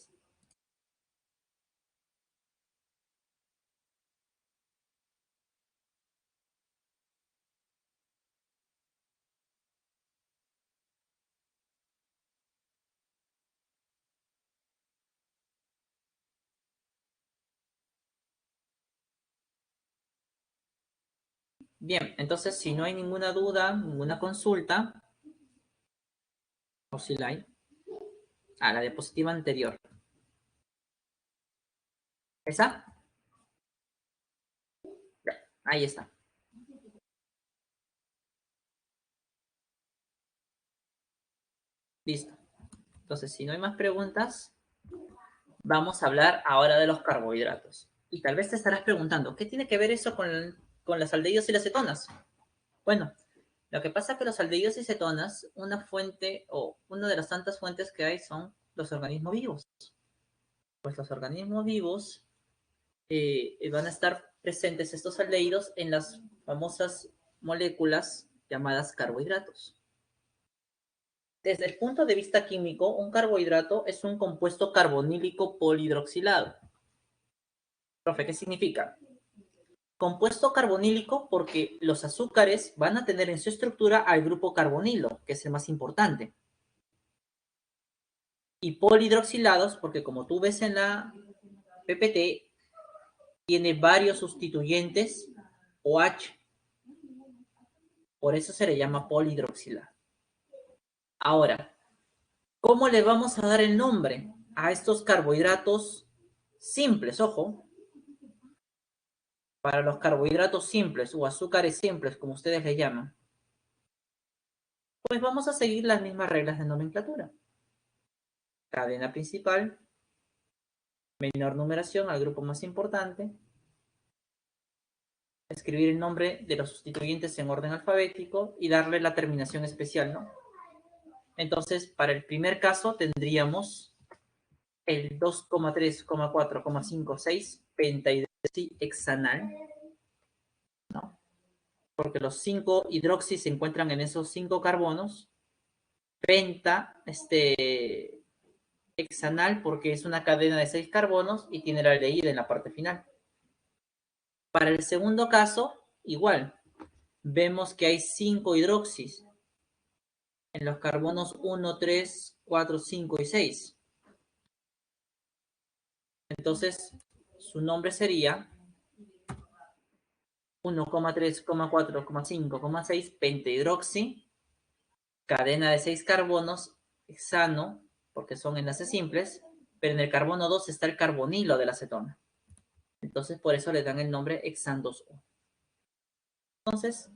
Bien, entonces si no hay ninguna duda, ninguna consulta, o si la hay, a la diapositiva anterior. ¿Esa? Ya, ahí está. Listo. Entonces, si no hay más preguntas, vamos a hablar ahora de los carbohidratos. Y tal vez te estarás preguntando, ¿qué tiene que ver eso con las aldehídos y las cetonas? Bueno, lo que pasa es que los aldehídos y cetonas, una fuente o una de las tantas fuentes que hay son los organismos vivos. Pues los organismos vivos van a estar presentes estos aldehídos en las famosas moléculas llamadas carbohidratos. Desde el punto de vista químico, un carbohidrato es un compuesto carbonílico polihidroxilado. Profe, ¿qué significa? Compuesto carbonílico porque los azúcares van a tener en su estructura al grupo carbonilo, que es el más importante. Y polihidroxilados porque como tú ves en la PPT, tiene varios sustituyentes OH. Por eso se le llama polihidroxilado. Ahora, ¿cómo le vamos a dar el nombre a estos carbohidratos simples? Ojo, para los carbohidratos simples o azúcares simples, como ustedes le llaman, pues vamos a seguir las mismas reglas de nomenclatura. Cadena principal, menor numeración al grupo más importante, escribir el nombre de los sustituyentes en orden alfabético y darle la terminación especial, ¿no? Entonces, para el primer caso tendríamos el 2,3,4,5,6 pentahidroxihexanal, ¿no? Porque los 5 hidroxis se encuentran en esos 5 carbonos. Penta, hexanal, porque es una cadena de 6 carbonos y tiene la aldehído en la parte final. Para el segundo caso, igual, vemos que hay 5 hidroxis en los carbonos 1, 3, 4, 5 y 6. Entonces, su nombre sería 1,3,4,5,6 pentahidroxi, cadena de 6 carbonos, hexano, porque son enlaces simples, pero en el carbono 2 está el carbonilo de la acetona. Entonces, por eso le dan el nombre hexan 2O. Entonces,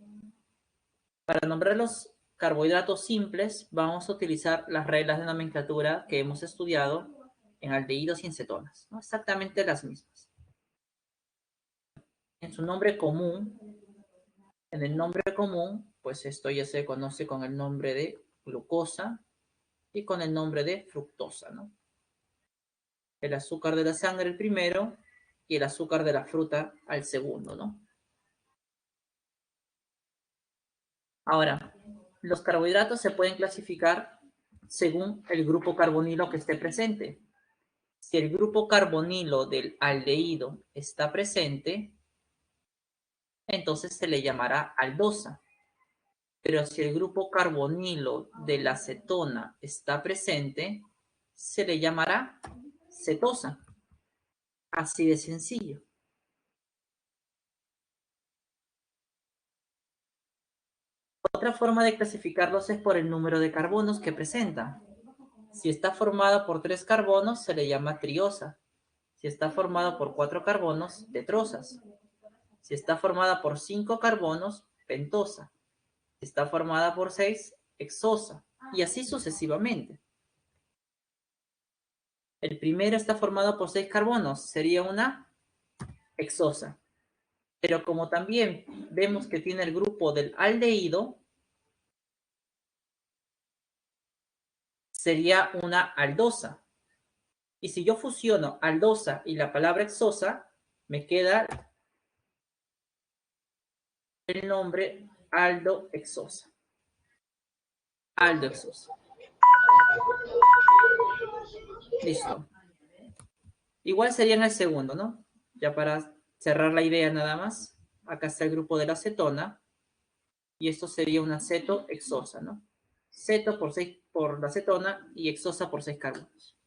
para nombrar los carbohidratos simples, vamos a utilizar las reglas de nomenclatura que hemos estudiado en aldehídos y en cetonas, ¿no? Exactamente las mismas. En su nombre común, en el nombre común, pues esto ya se conoce con el nombre de glucosa y con el nombre de fructosa, ¿no? El azúcar de la sangre el primero y el azúcar de la fruta al segundo, ¿no? Ahora, los carbohidratos se pueden clasificar según el grupo carbonilo que esté presente. Si el grupo carbonilo del aldehído está presente, entonces se le llamará aldosa. Pero si el grupo carbonilo de la acetona está presente, se le llamará cetosa. Así de sencillo. Otra forma de clasificarlos es por el número de carbonos que presenta. Si está formada por 3 carbonos, se le llama triosa. Si está formada por 4 carbonos, tetrosas. Si está formada por 5 carbonos, pentosa. Si está formada por 6, hexosa. Y así sucesivamente. El primero está formado por 6 carbonos, sería una hexosa. Pero como también vemos que tiene el grupo del aldehído, sería una aldosa. Y si yo fusiono aldosa y la palabra hexosa, me queda el nombre aldohexosa. aldehexosa. Listo. Igual sería en el segundo, ¿no? Ya para cerrar la idea nada más. Acá está el grupo de la acetona. Y esto sería una cetohexosa, ¿no? Ceto por la acetona y hexosa por 6 carbonos.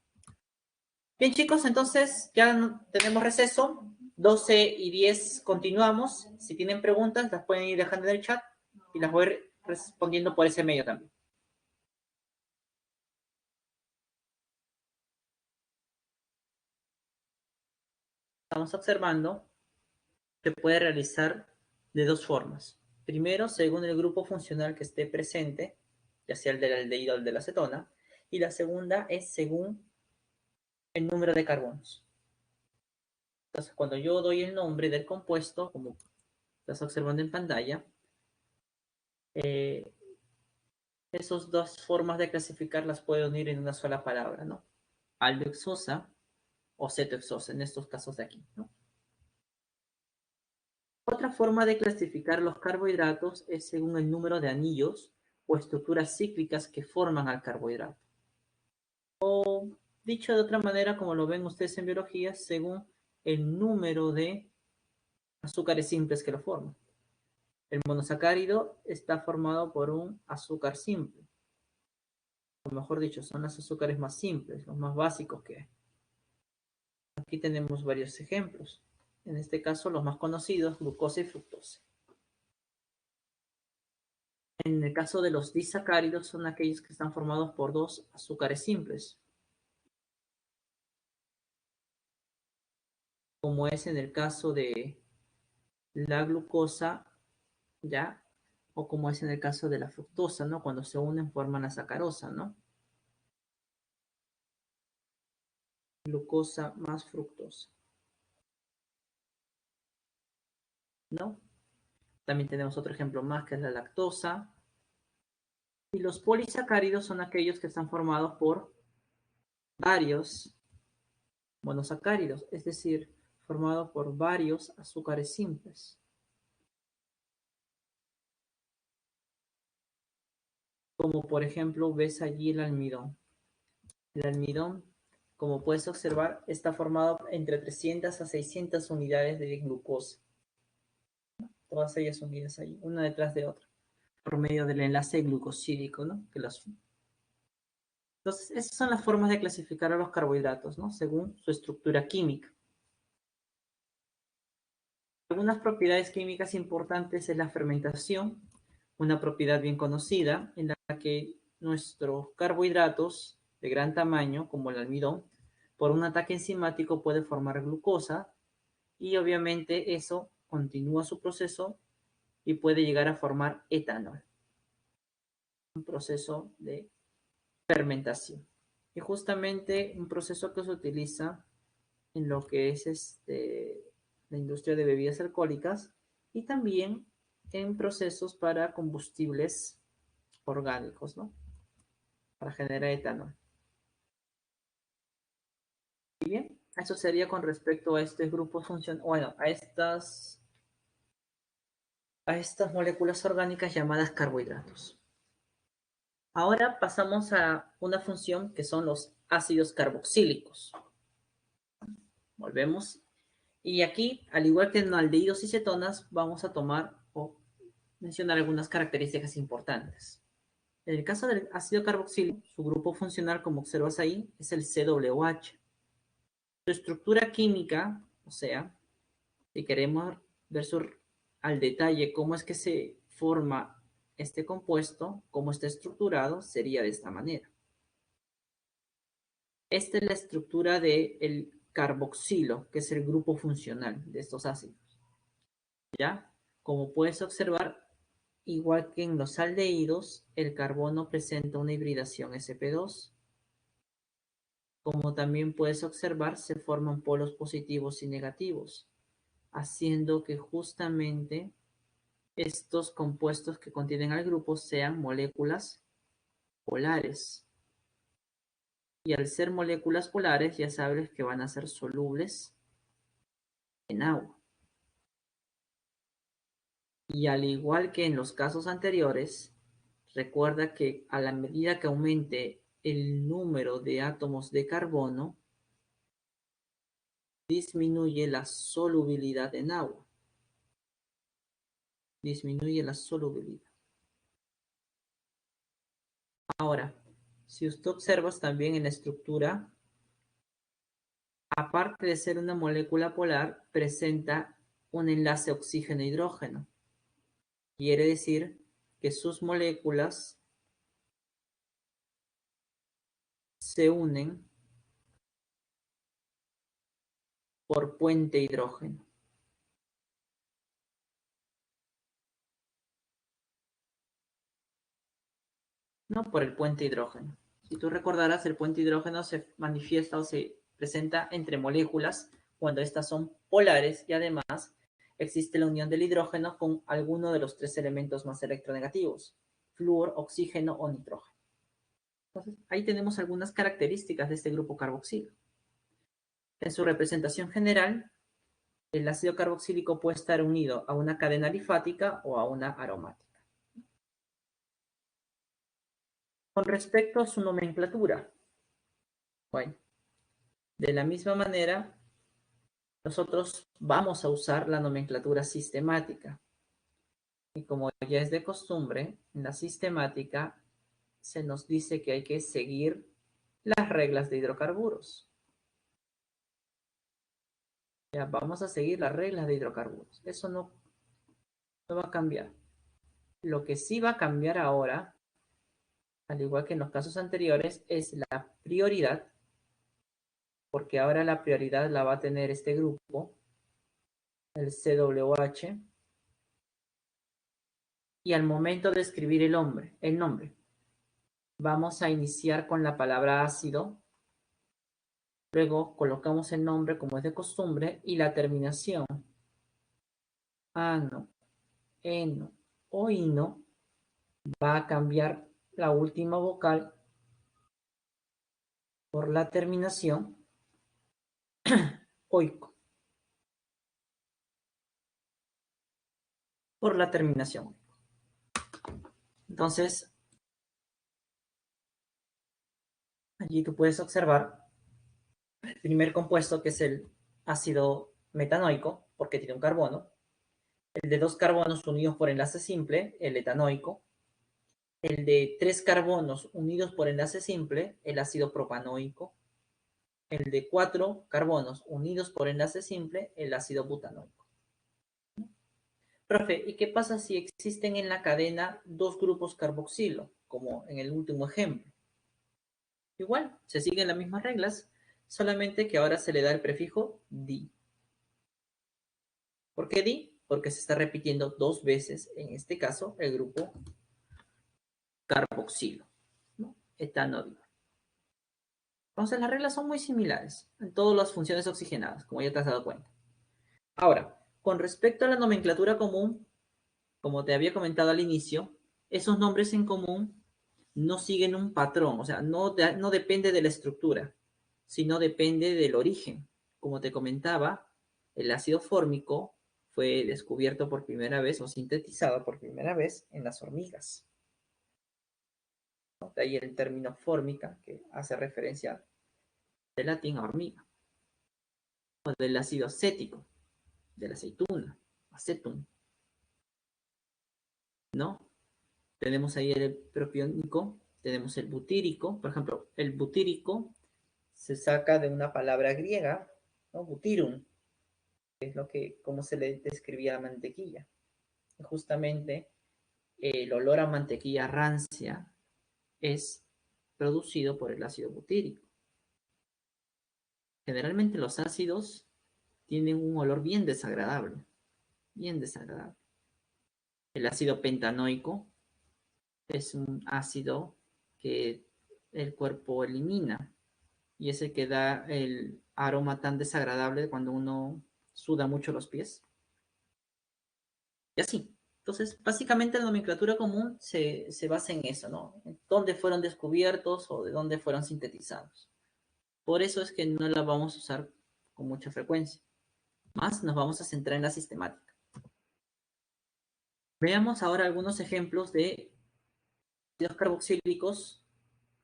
Bien, chicos, entonces ya tenemos receso. 12:10 continuamos. Si tienen preguntas, las pueden ir dejando en el chat y las voy a ir respondiendo por ese medio también. Estamos observando que puede realizar de dos formas. Primero, según el grupo funcional que esté presente, ya sea el del aldehído o el de la acetona, y la segunda es según el número de carbonos. Entonces, cuando yo doy el nombre del compuesto, como estás observando en pantalla, esas dos formas de clasificar las puedo unir en una sola palabra, ¿no? Aldehexosa o cetohexosa, en estos casos de aquí, ¿no? Otra forma de clasificar los carbohidratos es según el número de anillos o estructuras cíclicas que forman al carbohidrato. O, dicho de otra manera, como lo ven ustedes en biología, según el número de azúcares simples que lo forman. El monosacárido está formado por un azúcar simple. O mejor dicho, son los azúcares más simples, los más básicos que hay. Aquí tenemos varios ejemplos. En este caso, los más conocidos, glucosa y fructosa. En el caso de los disacáridos, son aquellos que están formados por dos azúcares simples, como es en el caso de la glucosa, ¿ya? O como es en el caso de la fructosa, ¿no? Cuando se unen forman la sacarosa, ¿no? Glucosa más fructosa, ¿no? También tenemos otro ejemplo más, que es la lactosa. Y los polisacáridos son aquellos que están formados por varios monosacáridos, es decir, formados por varios azúcares simples. Como por ejemplo ves allí el almidón. El almidón, como puedes observar, está formado entre 300 a 600 unidades de glucosa. Todas ellas unidas ahí, una detrás de otra, por medio del enlace glucosídico, ¿no? Entonces, esas son las formas de clasificar a los carbohidratos, ¿no? Según su estructura química. Algunas propiedades químicas importantes es la fermentación, una propiedad bien conocida en la que nuestros carbohidratos de gran tamaño, como el almidón, por un ataque enzimático puede formar glucosa y obviamente eso continúa su proceso y puede llegar a formar etanol, un proceso de fermentación. Y justamente un proceso que se utiliza en lo que es la industria de bebidas alcohólicas y también en procesos para combustibles orgánicos, ¿no? Para generar etanol. Y bien, eso sería con respecto a este grupo funcional, bueno, a estas moléculas orgánicas llamadas carbohidratos. Ahora pasamos a una función que son los ácidos carboxílicos. Volvemos. Y aquí, al igual que en aldehídos y cetonas, vamos a tomar o mencionar algunas características importantes. En el caso del ácido carboxílico, su grupo funcional, como observas ahí, es el COH. Su estructura química, o sea, si queremos ver al detalle cómo es que se forma este compuesto, cómo está estructurado, sería de esta manera. Esta es la estructura del carboxilo, que es el grupo funcional de estos ácidos. ¿Ya? Como puedes observar, igual que en los aldehídos, el carbono presenta una hibridación sp2. Como también puedes observar, se forman polos positivos y negativos, haciendo que justamente estos compuestos que contienen al grupo sean moléculas polares. Y al ser moléculas polares, ya sabes que van a ser solubles en agua. Y al igual que en los casos anteriores, Recuerda que a la medida que aumente el número de átomos de carbono, disminuye la solubilidad en agua. Disminuye la solubilidad. Ahora, si usted observa también en la estructura, aparte de ser una molécula polar, presenta un enlace oxígeno-hidrógeno. Quiere decir que sus moléculas se unen por puente hidrógeno. No por el puente hidrógeno. Si tú recordarás, el puente hidrógeno se manifiesta o se presenta entre moléculas cuando estas son polares y además existe la unión del hidrógeno con alguno de los tres elementos más electronegativos, flúor, oxígeno o nitrógeno. Entonces, ahí tenemos algunas características de este grupo carboxilo. En su representación general, el ácido carboxílico puede estar unido a una cadena alifática o a una aromática. Con respecto a su nomenclatura, bueno, de la misma manera, nosotros vamos a usar la nomenclatura sistemática. Y como ya es de costumbre, en la sistemática se nos dice que hay que seguir las reglas de hidrocarburos. Ya vamos a seguir las reglas de hidrocarburos. Eso no va a cambiar. Lo que sí va a cambiar ahora, al igual que en los casos anteriores, es la prioridad, porque ahora la prioridad la va a tener este grupo, el CWH, y al momento de escribir el nombre, vamos a iniciar con la palabra ácido, luego colocamos el nombre como es de costumbre y la terminación, ano, eno o ino, va a cambiar la última vocal por la terminación oico. Por la terminación. Entonces, allí tú puedes observar el primer compuesto, que es el ácido metanoico, porque tiene un carbono. El de 2 carbonos unidos por enlace simple, el etanoico. El de 3 carbonos unidos por enlace simple, el ácido propanoico. El de 4 carbonos unidos por enlace simple, el ácido butanoico. Profe, ¿y qué pasa si existen en la cadena 2 grupos carboxilo, como en el último ejemplo? Igual, se siguen las mismas reglas, solamente que ahora se le da el prefijo di. ¿Por qué di? Porque se está repitiendo 2 veces, en este caso, el grupo carboxilo, ¿no? Etanol. Entonces, las reglas son muy similares en todas las funciones oxigenadas, como ya te has dado cuenta. Ahora, con respecto a la nomenclatura común, como te había comentado al inicio, esos nombres en común no siguen un patrón, o sea, no depende de la estructura, sino depende del origen. Como te comentaba, el ácido fórmico fue descubierto por primera vez o sintetizado por primera vez en las hormigas. De ahí el término fórmica, que hace referencia del latín a hormiga. O del ácido acético, de la aceituna, acetum, ¿no? Tenemos ahí el propiónico, tenemos el butírico. Por ejemplo, el butírico se saca de una palabra griega, ¿no? Butirum, que es lo que, como se le describía a la mantequilla. Y justamente el olor a mantequilla rancia es producido por el ácido butírico. Generalmente los ácidos tienen un olor bien desagradable, bien desagradable. El ácido pentanoico es un ácido que el cuerpo elimina y es el que da el aroma tan desagradable cuando uno suda mucho los pies. Y así. Entonces, básicamente la nomenclatura común se basa en eso, ¿no? En dónde fueron descubiertos o de dónde fueron sintetizados. Por eso es que no la vamos a usar con mucha frecuencia. Más nos vamos a centrar en la sistemática. Veamos ahora algunos ejemplos de ácidos carboxílicos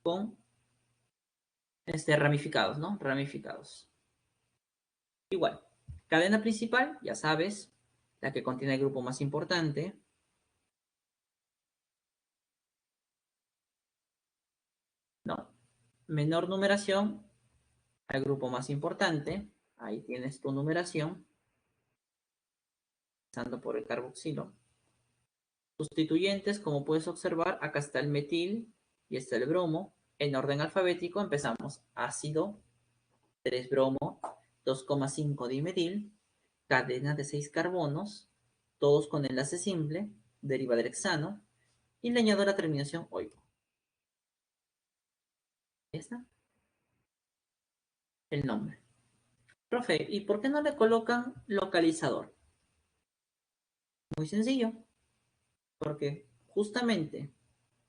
con ramificados, ¿no? Ramificados. Igual, cadena principal, ya sabes, la que contiene el grupo más importante. No, menor numeración al grupo más importante. Ahí tienes tu numeración, empezando por el carboxilo. Sustituyentes, como puedes observar, acá está el metil y está el bromo. En orden alfabético empezamos ácido, 3 bromo, 2,5 dimetil, cadena de 6 carbonos, todos con enlace simple, deriva del hexano, y le añado la terminación oico. ¿Ya está? El nombre. Profe, ¿y por qué no le colocan localizador? Muy sencillo, porque justamente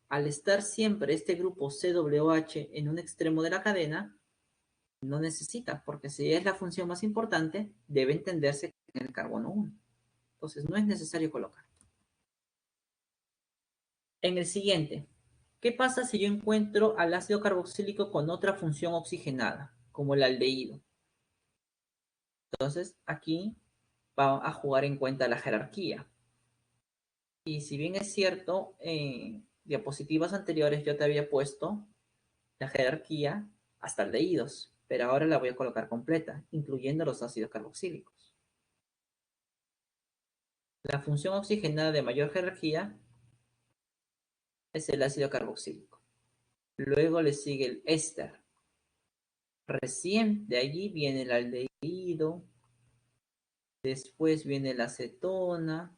al estar siempre este grupo CWH en un extremo de la cadena, no necesita, porque si es la función más importante, debe entenderse en el carbono 1. Entonces no es necesario colocar. En el siguiente, ¿qué pasa si yo encuentro al ácido carboxílico con otra función oxigenada, como el aldehído? Entonces aquí va a jugar en cuenta la jerarquía. Y si bien es cierto, en diapositivas anteriores yo te había puesto la jerarquía hasta aldehídos, pero ahora la voy a colocar completa, incluyendo los ácidos carboxílicos. La función oxigenada de mayor jerarquía es el ácido carboxílico. Luego le sigue el éster. Recién de allí viene el aldehído, después viene la acetona,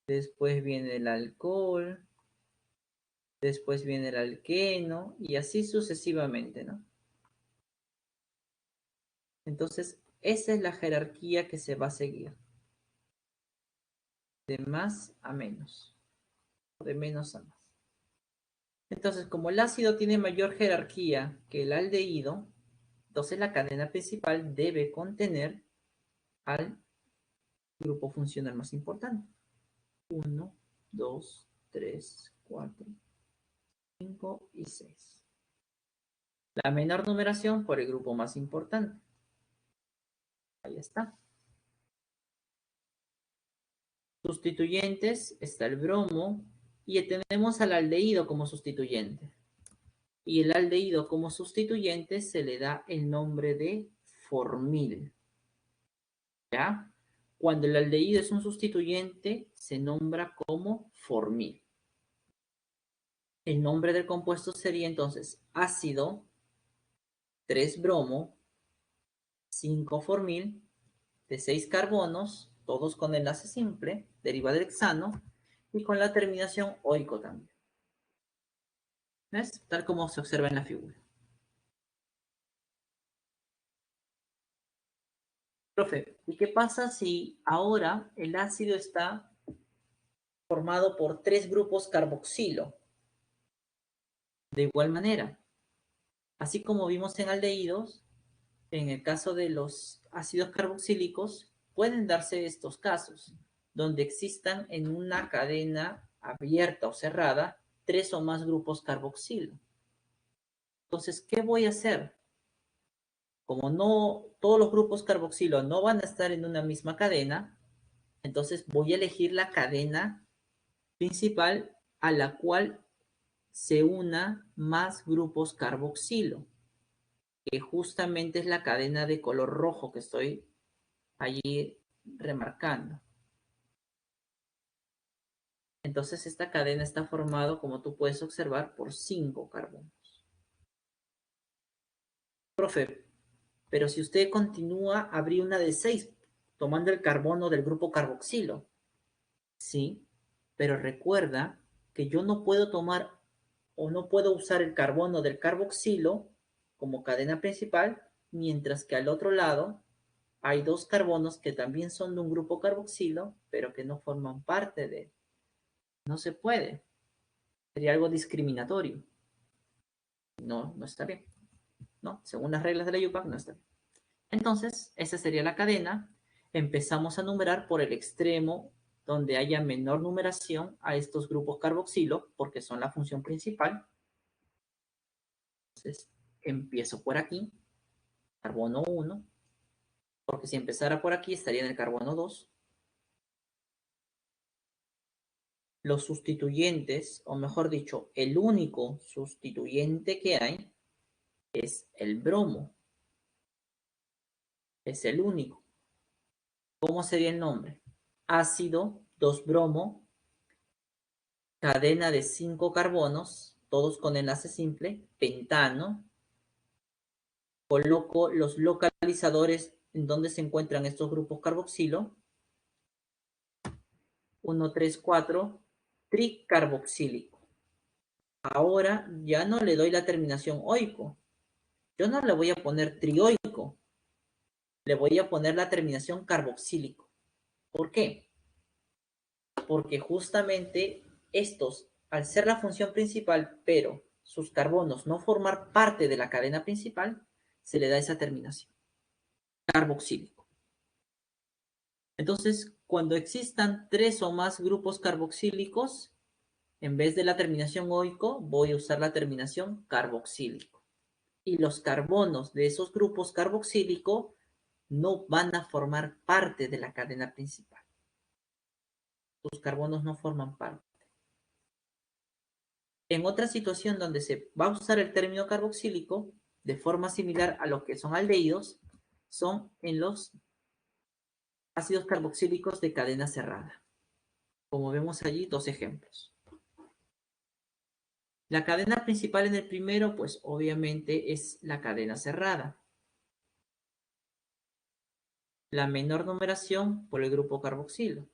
después viene el alcohol, después viene el alqueno y así sucesivamente, ¿no? Entonces, esa es la jerarquía que se va a seguir. De más a menos. De menos a más. Entonces, como el ácido tiene mayor jerarquía que el aldehído, entonces la cadena principal debe contener al grupo funcional más importante. 1, 2, 3, 4, 5 y 6. La menor numeración por el grupo más importante. Ahí está. Sustituyentes, está el bromo y tenemos al aldehído como sustituyente. Y el aldehído como sustituyente se le da el nombre de formil. ¿Ya? Cuando el aldehído es un sustituyente, se nombra como formil. El nombre del compuesto sería entonces ácido, 3 bromo, 5 formil, de 6 carbonos, todos con enlace simple, deriva del hexano, y con la terminación oico también. ¿Ves? Tal como se observa en la figura. Profe, ¿y qué pasa si ahora el ácido está formado por 3 grupos carboxilo? De igual manera, así como vimos en aldehídos, en el caso de los ácidos carboxílicos, pueden darse estos casos, donde existan en una cadena abierta o cerrada 3 o más grupos carboxilo. Entonces, ¿qué voy a hacer? Como no todos los grupos carboxilo no van a estar en una misma cadena, entonces voy a elegir la cadena principal a la cual se una más grupos carboxilo, que justamente es la cadena de color rojo que estoy allí remarcando. Entonces esta cadena está formada, como tú puedes observar, por 5 carbonos. Profe, pero si usted continúa, habría una de 6, tomando el carbono del grupo carboxilo. Sí, pero recuerda que yo no puedo tomar o no puedo usar el carbono del carboxilo como cadena principal, mientras que al otro lado hay 2 carbonos que también son de un grupo carboxilo, pero que no forman parte de él. No se puede. Sería algo discriminatorio. No, no está bien. ¿No? Según las reglas de la UPAC, no está bien. Entonces, esa sería la cadena. Empezamos a numerar por el extremo donde haya menor numeración a estos grupos carboxilo, porque son la función principal. Entonces, empiezo por aquí, carbono 1, porque si empezara por aquí estaría en el carbono 2. Los sustituyentes, o mejor dicho, el único sustituyente que hay es el bromo. Es el único. ¿Cómo sería el nombre? Ácido 2-bromo, cadena de 5 carbonos, todos con enlace simple, pentano. Coloco los localizadores en donde se encuentran estos grupos carboxilo. 1, 3, 4, tricarboxílico. Ahora ya no le doy la terminación oico. Yo no le voy a poner trioico. Le voy a poner la terminación carboxílico. ¿Por qué? Porque justamente estos, al ser la función principal, pero sus carbonos no formar parte de la cadena principal, se le da esa terminación. Carboxílico. Entonces, cuando existan 3 o más grupos carboxílicos, en vez de la terminación oico, voy a usar la terminación carboxílico. Y los carbonos de esos grupos carboxílico no van a formar parte de la cadena principal. Sus carbonos no forman parte. En otra situación donde se va a usar el término carboxílico, de forma similar a lo que son aldehídos, son en los ácidos carboxílicos de cadena cerrada. Como vemos allí, 2 ejemplos. La cadena principal en el primero, pues obviamente es la cadena cerrada. La menor numeración por el grupo carboxilo.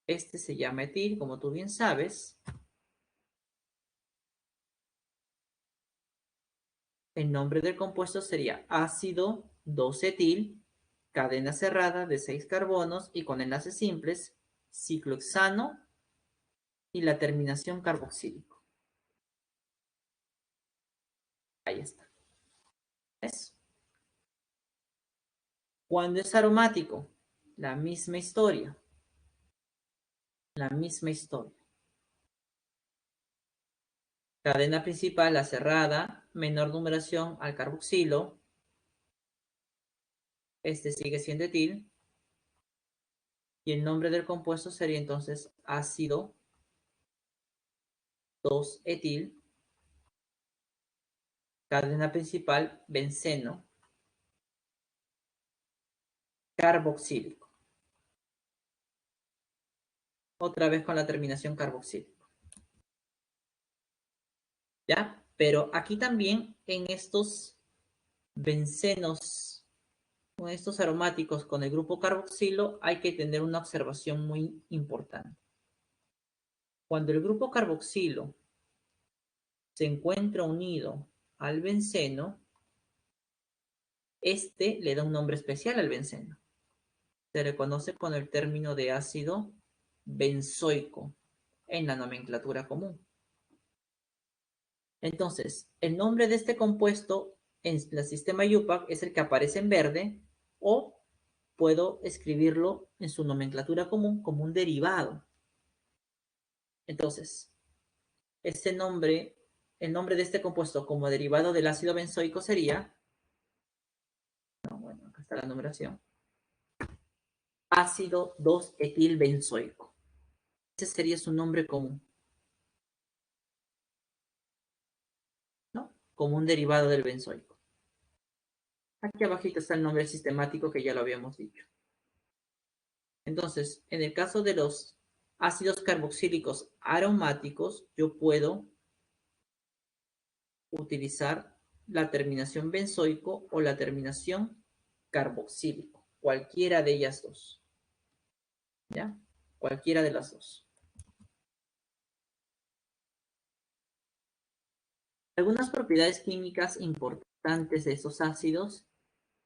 Este se llama etil, como tú bien sabes. El nombre del compuesto sería ácido 2-etil, cadena cerrada de 6 carbonos y con enlaces simples, ciclohexano y la terminación carboxílico. Ahí está. ¿Ves? Cuando es aromático, la misma historia. La misma historia. Cadena principal, la cerrada, menor numeración al carboxilo. Este sigue siendo etil. Y el nombre del compuesto sería entonces ácido 2-etil. Cadena principal, benceno. Carboxílico. Otra vez con la terminación carboxílico. ¿Ya? Pero aquí también en estos bencenos, con estos aromáticos con el grupo carboxilo, hay que tener una observación muy importante. Cuando el grupo carboxilo se encuentra unido al benceno, este le da un nombre especial al benceno. Se le conoce con el término de ácido benzoico en la nomenclatura común. Entonces, el nombre de este compuesto en el sistema IUPAC es el que aparece en verde, o puedo escribirlo en su nomenclatura común como un derivado. Entonces, este nombre, el nombre de este compuesto como derivado del ácido benzoico sería, no, bueno, acá está la numeración, ácido 2-etilbenzoico. Ese sería su nombre común, ¿no? Como un derivado del benzoico. Aquí abajito está el nombre sistemático que ya lo habíamos dicho. Entonces, en el caso de los ácidos carboxílicos aromáticos, yo puedo utilizar la terminación benzoico o la terminación carboxílico, cualquiera de ellas dos. ¿Ya? Cualquiera de las dos. Algunas propiedades químicas importantes de estos ácidos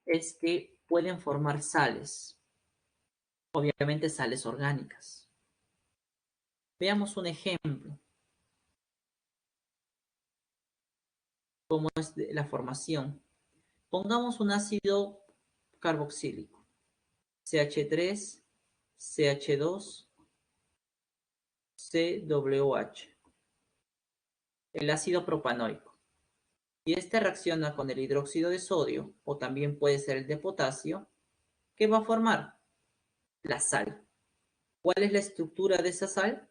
es que pueden formar sales, obviamente sales orgánicas. Veamos un ejemplo, cómo es la formación. Pongamos un ácido carboxílico, CH3, CH2, CWH. El ácido propanoico. Si este reacciona con el hidróxido de sodio, o también puede ser el de potasio, ¿qué va a formar? La sal. ¿Cuál es la estructura de esa sal?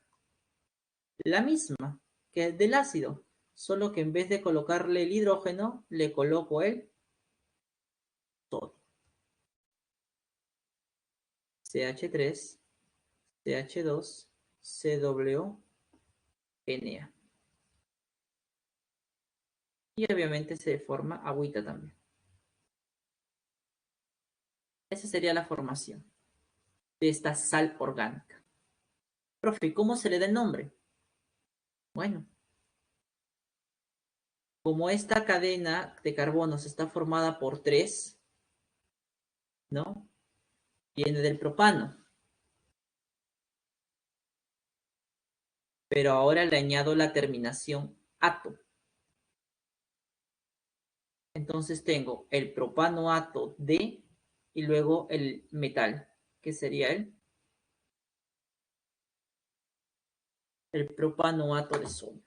La misma que el del ácido, solo que en vez de colocarle el hidrógeno, le coloco el sodio. CH3, CH2, CWNA. Y obviamente se forma agüita también. Esa sería la formación de esta sal orgánica. Profe, ¿cómo se le da el nombre? Bueno, como esta cadena de carbonos está formada por 3, ¿no? Viene del propano. Pero ahora le añado la terminación ato. Entonces tengo el propanoato de y luego el metal, que sería el propanoato de sodio.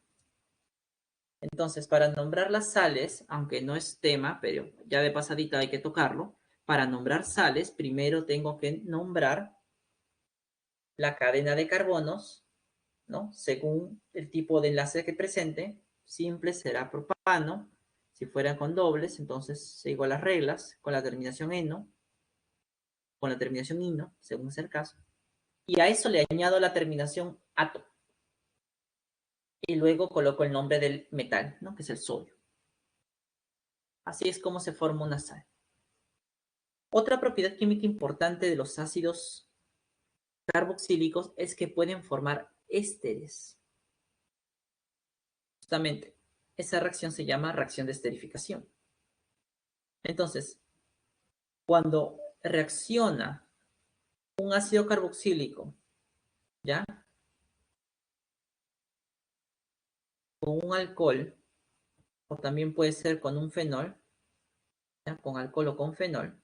Entonces, para nombrar las sales, aunque no es tema, pero ya de pasadita hay que tocarlo, para nombrar sales, primero tengo que nombrar la cadena de carbonos, ¿no? Según el tipo de enlace que presente, simple será propano. Si fueran con dobles, entonces sigo las reglas con la terminación eno, con la terminación ino, según sea el caso. Y a eso le añado la terminación ato. Y luego coloco el nombre del metal, ¿no? Que es el sodio. Así es como se forma una sal. Otra propiedad química importante de los ácidos carboxílicos es que pueden formar ésteres. Justamente, esa reacción se llama reacción de esterificación. Entonces, cuando reacciona un ácido carboxílico, ¿ya? Con un alcohol, o también puede ser con un fenol, ¿ya? Con alcohol o con fenol,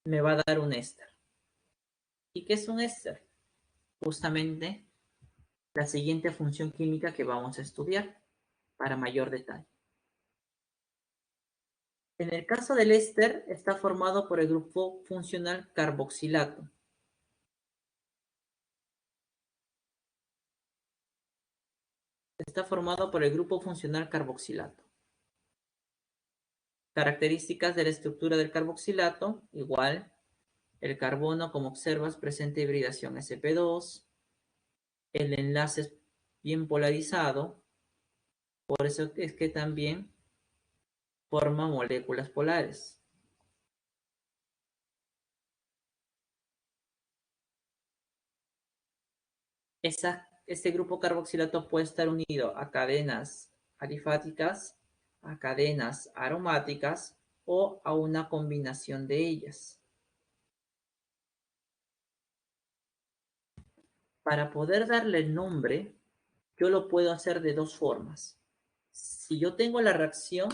me va a dar un éster. ¿Y qué es un éster? Justamente la siguiente función química que vamos a estudiar para mayor detalle. En el caso del éster, está formado por el grupo funcional carboxilato. Está formado por el grupo funcional carboxilato. Características de la estructura del carboxilato, igual, el carbono, como observas, presenta hibridación sp2, el enlace es bien polarizado, por eso es que también forma moléculas polares. Este grupo carboxilato puede estar unido a cadenas alifáticas, a cadenas aromáticas o a una combinación de ellas. Para poder darle el nombre, yo lo puedo hacer de dos formas. Si yo tengo la reacción,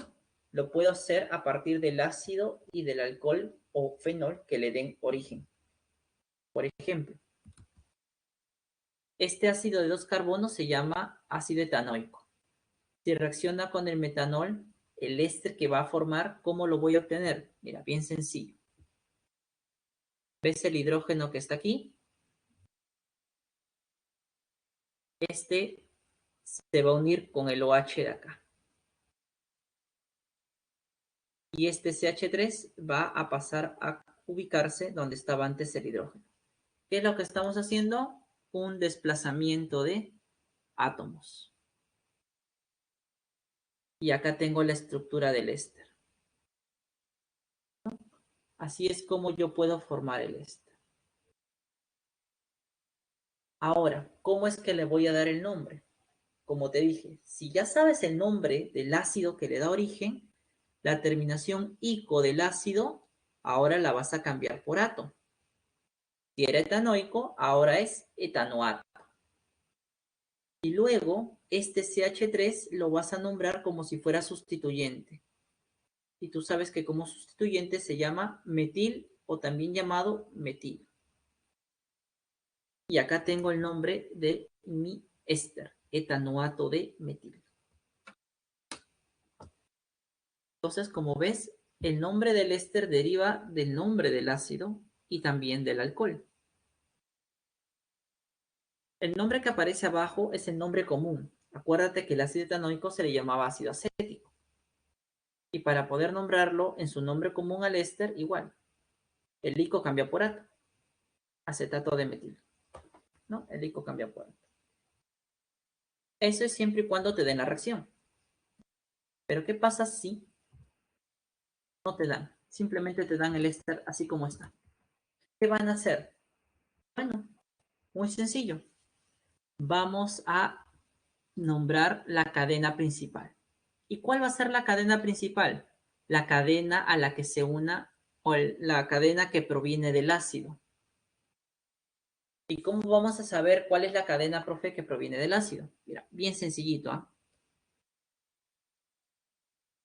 lo puedo hacer a partir del ácido y del alcohol o fenol que le den origen. Por ejemplo, este ácido de 2 carbonos se llama ácido etanoico. Si reacciona con el metanol, el éster que va a formar, ¿cómo lo voy a obtener? Mira, bien sencillo. ¿Ves el hidrógeno que está aquí? Este se va a unir con el OH de acá. Y este CH3 va a pasar a ubicarse donde estaba antes el hidrógeno. ¿Qué es lo que estamos haciendo? Un desplazamiento de átomos. Y acá tengo la estructura del éster. Así es como yo puedo formar el éster. Ahora, ¿cómo es que le voy a dar el nombre? Como te dije, si ya sabes el nombre del ácido que le da origen, la terminación ico del ácido ahora la vas a cambiar por ato. Si era etanoico, ahora es etanoato. Y luego, este CH3 lo vas a nombrar como si fuera sustituyente. Y tú sabes que como sustituyente se llama metil o también llamado metil. Y acá tengo el nombre de mi éster, etanoato de metil. Entonces, como ves, el nombre del éster deriva del nombre del ácido y también del alcohol. El nombre que aparece abajo es el nombre común. Acuérdate que el ácido etanoico se le llamaba ácido acético. Y para poder nombrarlo en su nombre común al éster, igual. El ico cambia por ato. Acetato de metil. ¿No? El ico cambia por ato. Eso es siempre y cuando te den la reacción. Pero ¿qué pasa si no te dan? Simplemente te dan el éster así como está. ¿Qué van a hacer? Bueno, muy sencillo. Vamos a nombrar la cadena principal. ¿Y cuál va a ser la cadena principal? La cadena a la que se una o la cadena que proviene del ácido. ¿Y cómo vamos a saber cuál es la cadena, profe, que proviene del ácido? Mira, bien sencillito, ¿ah?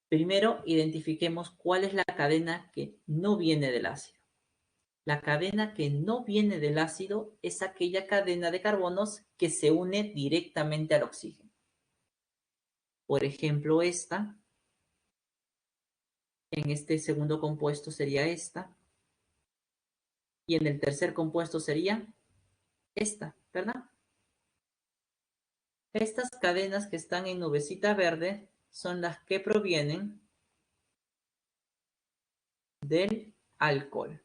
Primero, identifiquemos cuál es la cadena que no viene del ácido. La cadena que no viene del ácido es aquella cadena de carbonos que se une directamente al oxígeno. Por ejemplo, esta. En este segundo compuesto sería esta. Y en el tercer compuesto sería esta, ¿verdad? Estas cadenas que están en nubecita verde son las que provienen del alcohol.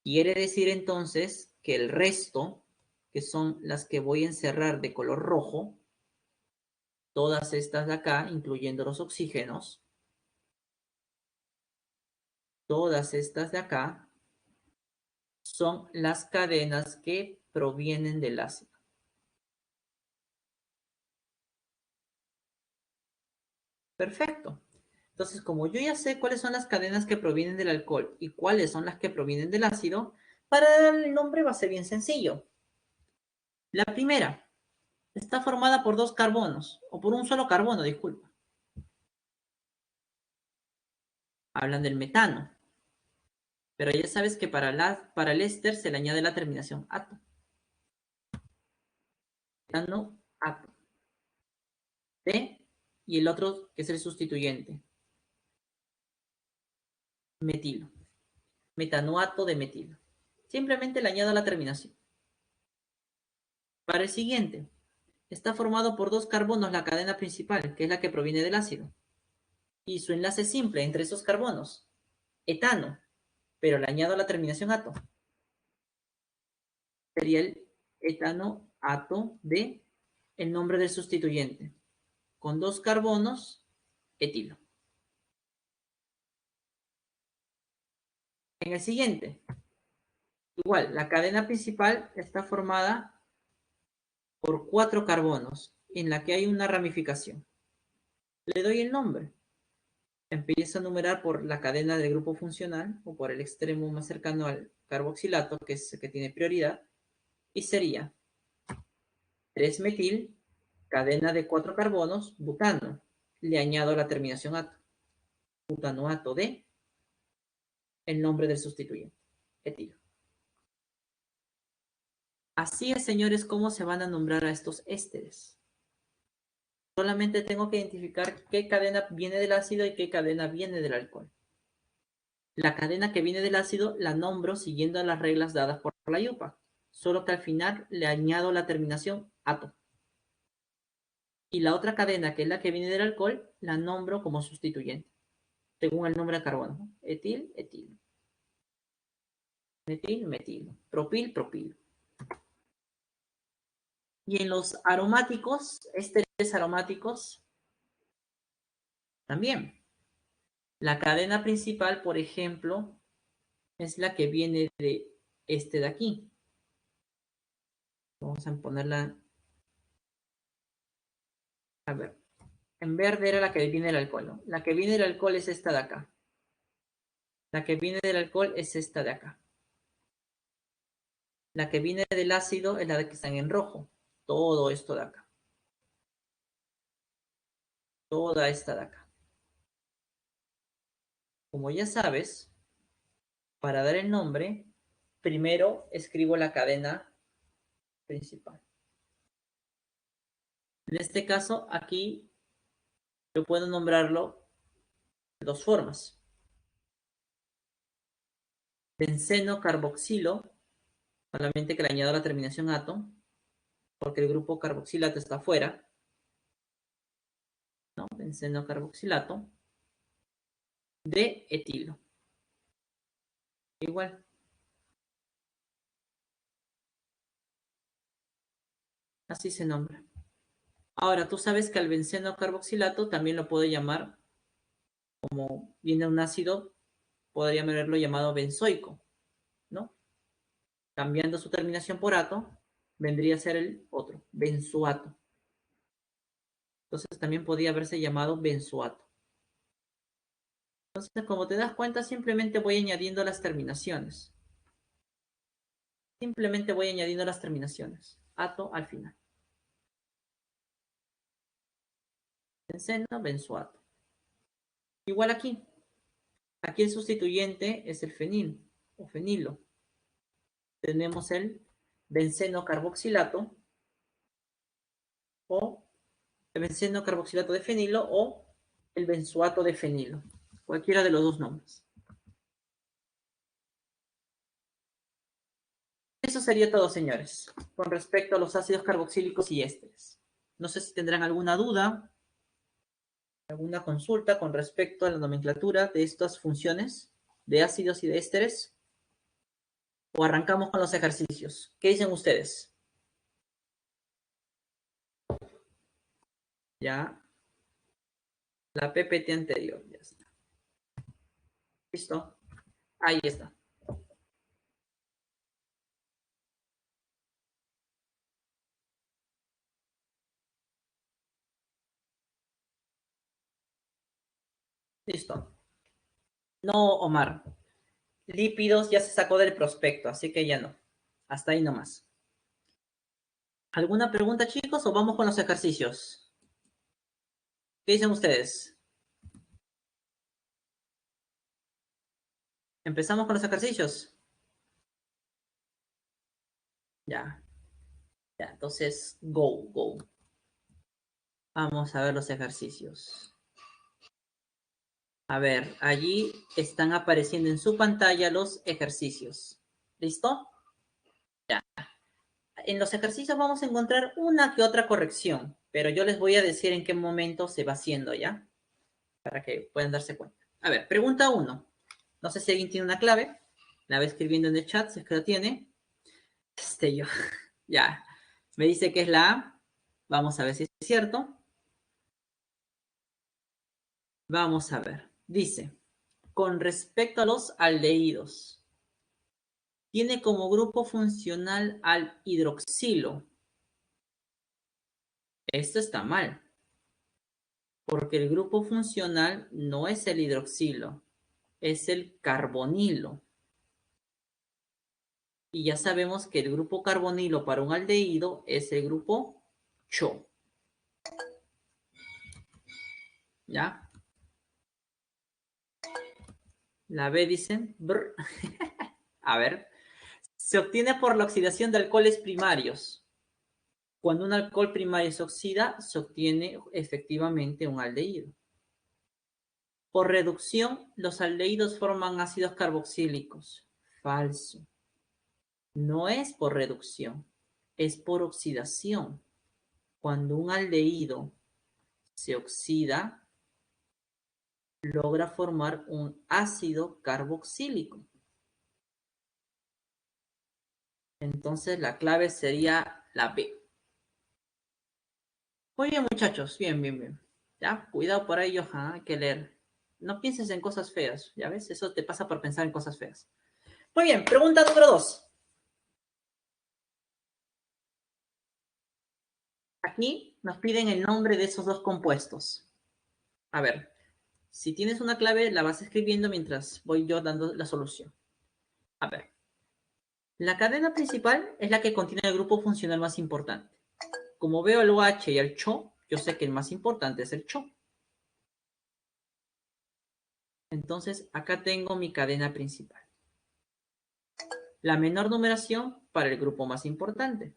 Quiere decir entonces que el resto, que son las que voy a encerrar de color rojo, todas estas de acá, incluyendo los oxígenos, todas estas de acá, son las cadenas que provienen del ácido. Perfecto. Entonces, como yo ya sé cuáles son las cadenas que provienen del alcohol y cuáles son las que provienen del ácido, para darle el nombre va a ser bien sencillo. La primera está formada por dos carbonos, o por un solo carbono, disculpa. Hablan del metano. Pero ya sabes que para el éster se le añade la terminación ato. Metano, ato. T y el otro que es el sustituyente. Metilo. Metanoato de metilo. Simplemente le añado la terminación. Para el siguiente, está formado por dos carbonos la cadena principal, que es la que proviene del ácido. Y su enlace simple entre esos carbonos, etano, pero le añado la terminación ato. Sería el etanoato de el nombre del sustituyente. Con dos carbonos, etilo. En el siguiente, igual, la cadena principal está formada por 4 carbonos, en la que hay una ramificación. Le doy el nombre. Empiezo a numerar por la cadena del grupo funcional, o por el extremo más cercano al carboxilato, que es el que tiene prioridad, y sería 3-metil, cadena de 4 carbonos, butano. Le añado la terminación ato. Butanoato de el nombre del sustituyente, etilo. Así es, señores, cómo se van a nombrar a estos ésteres. Solamente tengo que identificar qué cadena viene del ácido y qué cadena viene del alcohol. La cadena que viene del ácido la nombro siguiendo las reglas dadas por la IUPAC, solo que al final le añado la terminación ato. Y la otra cadena, que es la que viene del alcohol, la nombro como sustituyente, según el nombre de carbono. Etil, etil. Metil, metil. Propil, propil. Y en los aromáticos, ésteres aromáticos, también. La cadena principal, por ejemplo, es la que viene de este de aquí. Vamos a ponerla. A ver. En verde era la que viene del alcohol, ¿no? La que viene del alcohol es esta de acá. La que viene del alcohol es esta de acá. La que viene del ácido es la de que están en rojo. Todo esto de acá. Toda esta de acá. Como ya sabes, para dar el nombre, primero escribo la cadena principal. En este caso, aquí yo puedo nombrarlo de dos formas. Benceno carboxilo, solamente que le añado la terminación ato, porque el grupo carboxilato está afuera, ¿no? Benceno carboxilato de etilo. Igual. Así se nombra. Ahora, tú sabes que al benceno carboxilato también lo puedo llamar, como viene un ácido, podría haberlo llamado benzoico, ¿no? Cambiando su terminación por ato, vendría a ser el otro, benzoato. Entonces también podría haberse llamado benzoato. Entonces, como te das cuenta, simplemente voy añadiendo las terminaciones. Simplemente voy añadiendo las terminaciones. Ato al final. Benceno, benzoato. Igual aquí. Aquí el sustituyente es el fenil o fenilo. Tenemos el benceno carboxilato o el benceno carboxilato de fenilo o el benzoato de fenilo. Cualquiera de los dos nombres. Eso sería todo, señores, con respecto a los ácidos carboxílicos y ésteres. No sé si tendrán alguna duda, alguna consulta con respecto a la nomenclatura de estas funciones de ácidos y de ésteres. O arrancamos con los ejercicios. ¿Qué dicen ustedes? Ya. La PPT anterior. Ya está. ¿Listo? Ahí está. Listo. No, Omar. Lípidos ya se sacó del prospecto, así que ya no. Hasta ahí nomás. ¿Alguna pregunta, chicos, o vamos con los ejercicios? ¿Qué dicen ustedes? ¿Empezamos con los ejercicios? Ya. Ya, entonces, go. Vamos a ver los ejercicios. A ver, allí están apareciendo en su pantalla los ejercicios. ¿Listo? Ya. En los ejercicios vamos a encontrar una que otra corrección, pero yo les voy a decir en qué momento se va haciendo, ¿ya? Para que puedan darse cuenta. A ver, pregunta 1. No sé si alguien tiene una clave. La va escribiendo en el chat, si es que la tiene. Yo. Ya. Me dice que es la A. Vamos a ver si es cierto. Vamos a ver. Dice, con respecto a los aldehídos, tiene como grupo funcional al hidroxilo. Esto está mal, porque el grupo funcional no es el hidroxilo, es el carbonilo. Y ya sabemos que el grupo carbonilo para un aldehído es el grupo CHO. ¿Ya? La B dicen, brr. A ver, se obtiene por la oxidación de alcoholes primarios. Cuando un alcohol primario se oxida, se obtiene efectivamente un aldehído. Por reducción, los aldehídos forman ácidos carboxílicos. Falso. No es por reducción, es por oxidación. Cuando un aldehído se oxida, logra formar un ácido carboxílico. Entonces la clave sería la B. Muy bien, muchachos. Bien. Ya, cuidado por ahí, Johan, hay que leer. No pienses en cosas feas, ¿ya ves? Eso te pasa por pensar en cosas feas. Muy bien, pregunta número 2. Aquí nos piden el nombre de esos dos compuestos. A ver, si tienes una clave, la vas escribiendo mientras voy yo dando la solución. A ver, la cadena principal es la que contiene el grupo funcional más importante. Como veo el OH y el CHO, yo sé que el más importante es el CHO. Entonces, acá tengo mi cadena principal. La menor numeración para el grupo más importante.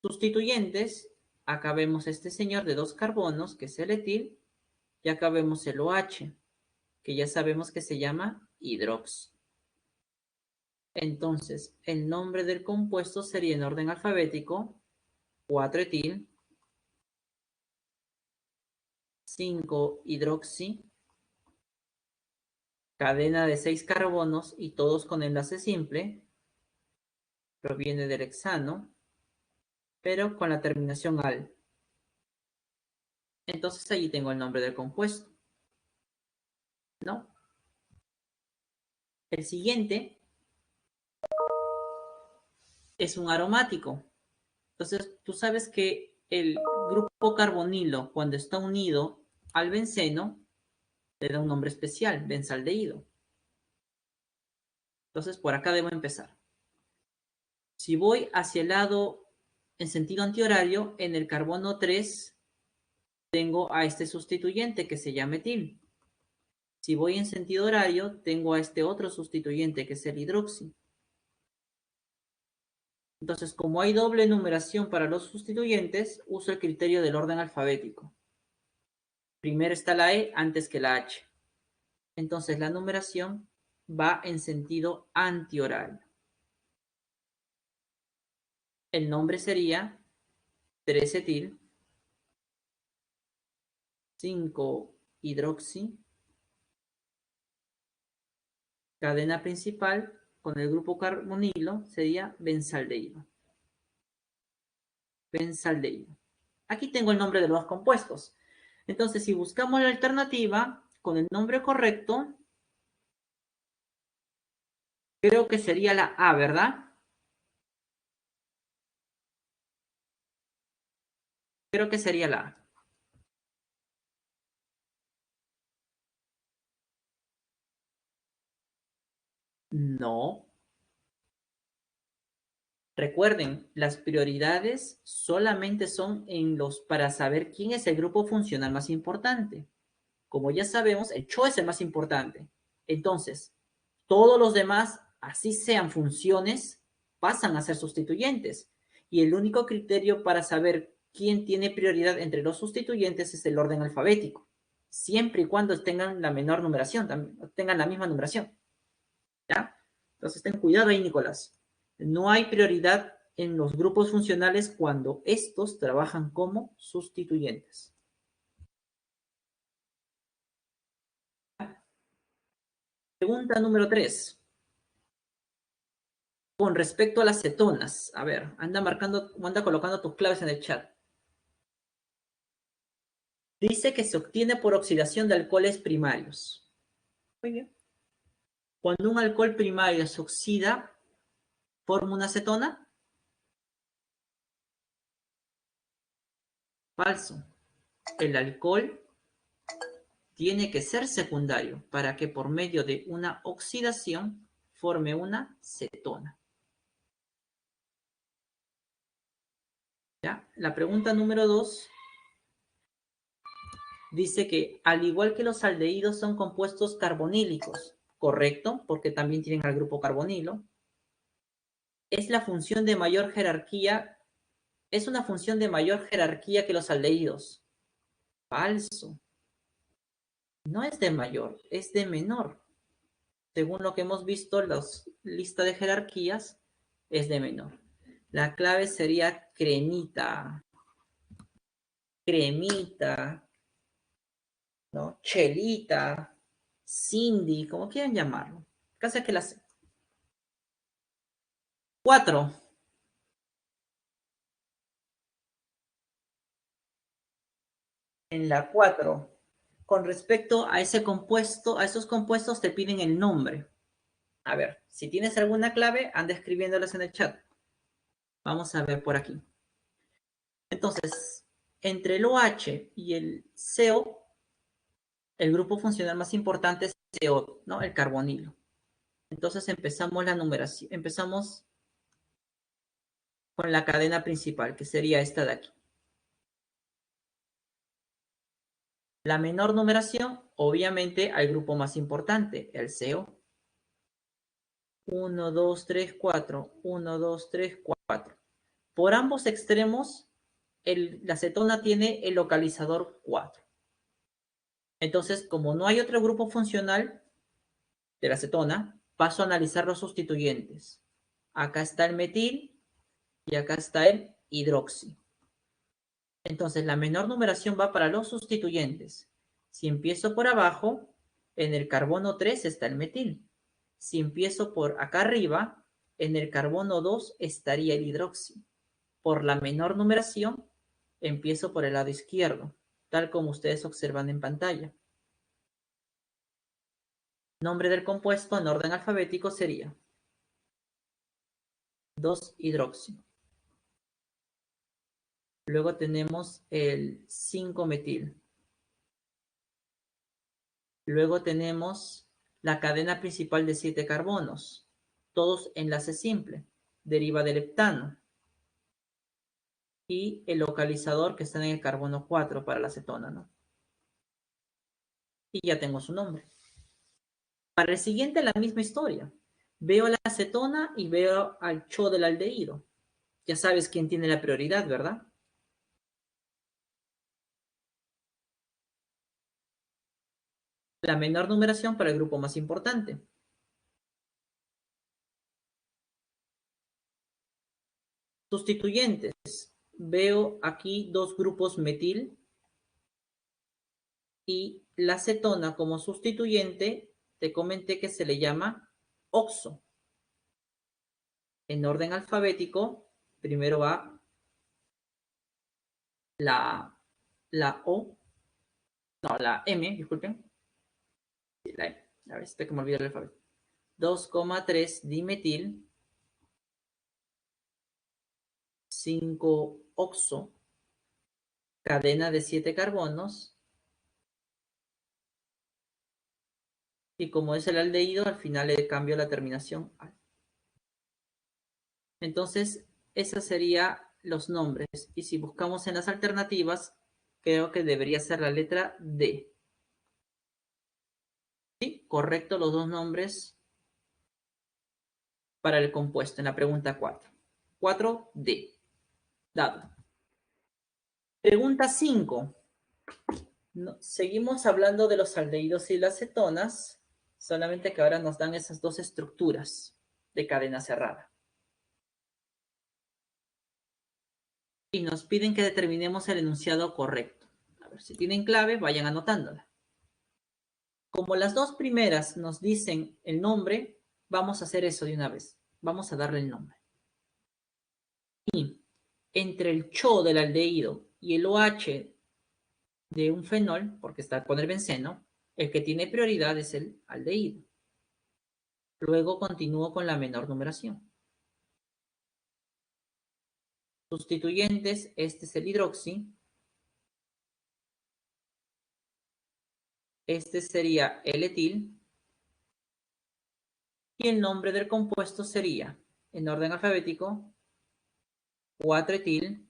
Sustituyentes, acá vemos este señor de 2 carbonos, que es el etil, y acá vemos el OH, que ya sabemos que se llama hidrox. Entonces, el nombre del compuesto sería en orden alfabético, 4-etil, 5-hidroxi, cadena de 6 carbonos y todos con enlace simple, proviene del hexano, pero con la terminación al. Entonces allí tengo el nombre del compuesto, ¿no? El siguiente es un aromático. Entonces tú sabes que el grupo carbonilo, cuando está unido al benceno, le da un nombre especial, benzaldehído. Entonces por acá debo empezar. Si voy hacia el lado en sentido antihorario, en el carbono 3 tengo a este sustituyente que se llama etil. Si voy en sentido horario, tengo a este otro sustituyente que es el hidroxi. Entonces, como hay doble numeración para los sustituyentes, uso el criterio del orden alfabético. Primero está la E antes que la H. Entonces, la numeración va en sentido antihorario. El nombre sería 3-etil, 5-hidroxi, cadena principal con el grupo carbonilo sería benzaldehído. Benzaldehído. Aquí tengo el nombre de los compuestos. Entonces, si buscamos la alternativa con el nombre correcto, creo que sería la A, ¿verdad? Creo que sería la A. No. Recuerden, las prioridades solamente son para saber quién es el grupo funcional más importante. Como ya sabemos, el CHO es el más importante. Entonces, todos los demás, así sean funciones, pasan a ser sustituyentes. Y el único criterio para saber quién tiene prioridad entre los sustituyentes es el orden alfabético. Siempre y cuando tengan la menor numeración, tengan la misma numeración. ¿Ya? Entonces, ten cuidado ahí, Nicolás. No hay prioridad en los grupos funcionales cuando estos trabajan como sustituyentes. Pregunta número 3. Con respecto a las cetonas. A ver, anda colocando tus claves en el chat. Dice que se obtiene por oxidación de alcoholes primarios. Muy bien. Cuando un alcohol primario se oxida, ¿forma una acetona? Falso. El alcohol tiene que ser secundario para que por medio de una oxidación forme una cetona. ¿Ya? La pregunta número 2 dice que al igual que los aldehídos son compuestos carbonílicos, correcto, porque también tienen al grupo carbonilo. Es la función de mayor jerarquía, es una función de mayor jerarquía que los aldehídos. Falso. No es de mayor, es de menor. Según lo que hemos visto, la lista de jerarquías es de menor. La clave sería cremita, cremita, ¿no? Chelita, Cindy, como quieran llamarlo. Casi que la sé. 4. En la 4, con respecto a ese compuesto, a esos compuestos te piden el nombre. A ver, si tienes alguna clave, anda escribiéndolas en el chat. Vamos a ver por aquí. Entonces, entre el OH y el CO, el grupo funcional más importante es CO, ¿no? El carbonilo. Entonces empezamos la numeración, empezamos con la cadena principal, que sería esta de aquí. La menor numeración, obviamente, al grupo más importante, el CO. 1, 2, 3, 4. 1, 2, 3, 4. Por ambos extremos, la acetona tiene el localizador 4. Entonces, como no hay otro grupo funcional de la acetona, paso a analizar los sustituyentes. Acá está el metil y acá está el hidroxi. Entonces, la menor numeración va para los sustituyentes. Si empiezo por abajo, en el carbono 3 está el metil. Si empiezo por acá arriba, en el carbono 2 estaría el hidroxi. Por la menor numeración, empiezo por el lado izquierdo, tal como ustedes observan en pantalla. Nombre del compuesto en orden alfabético sería 2-hidroxi. Luego tenemos el 5-metil. Luego tenemos la cadena principal de 7 carbonos, todos enlace simple, deriva del heptano. Y el localizador que está en el carbono 4 para la acetona, ¿no? Y ya tengo su nombre. Para el siguiente, la misma historia. Veo la acetona y veo al CHO del aldehído. Ya sabes quién tiene la prioridad, ¿verdad? La menor numeración para el grupo más importante. Sustituyentes. Veo aquí dos grupos metil y la acetona como sustituyente, te comenté que se le llama oxo. En orden alfabético, primero va la O, no, la M, disculpen. La M, a ver, está que me olvidé el alfabeto. 2,3 dimetil, 5 oxo, cadena de 7 carbonos, y como es el aldehído, al final le cambio la terminación al. Entonces, esos serían los nombres. Y si buscamos en las alternativas, creo que debería ser la letra D. ¿Sí? Correcto los dos nombres para el compuesto en la pregunta 4. 4D. Dado. Pregunta 5. No, seguimos hablando de los aldehídos y las cetonas, solamente que ahora nos dan esas dos estructuras de cadena cerrada. Y nos piden que determinemos el enunciado correcto. A ver, si tienen clave, vayan anotándola. Como las dos primeras nos dicen el nombre, vamos a hacer eso de una vez. Vamos a darle el nombre. Y entre el CHO del aldehído y el OH de un fenol, porque está con el benceno, el que tiene prioridad es el aldehído. Luego continúo con la menor numeración. Sustituyentes, este es el hidroxi. Este sería el etil. Y el nombre del compuesto sería, en orden alfabético, 4-etil.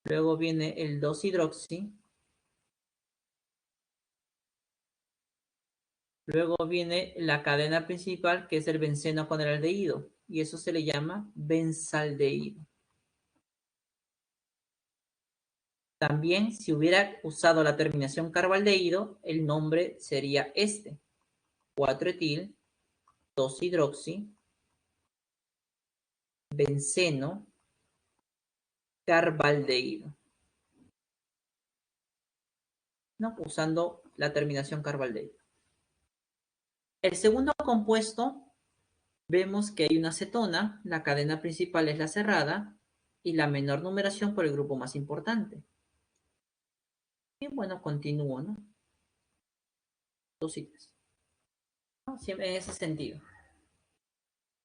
Luego viene el 2-hidroxi. Luego viene la cadena principal, que es el benceno con el aldehído. Y eso se le llama benzaldehído. También, si hubiera usado la terminación carbaldehído, el nombre sería este. 4-etil, 2-hidroxi, benceno, carbaldehído. ¿No? Usando la terminación carbaldehído. El segundo compuesto, vemos que hay una acetona, la cadena principal es la cerrada, y la menor numeración por el grupo más importante. Y bueno, continúo, ¿no? Cositas. ¿No? Siempre en ese sentido.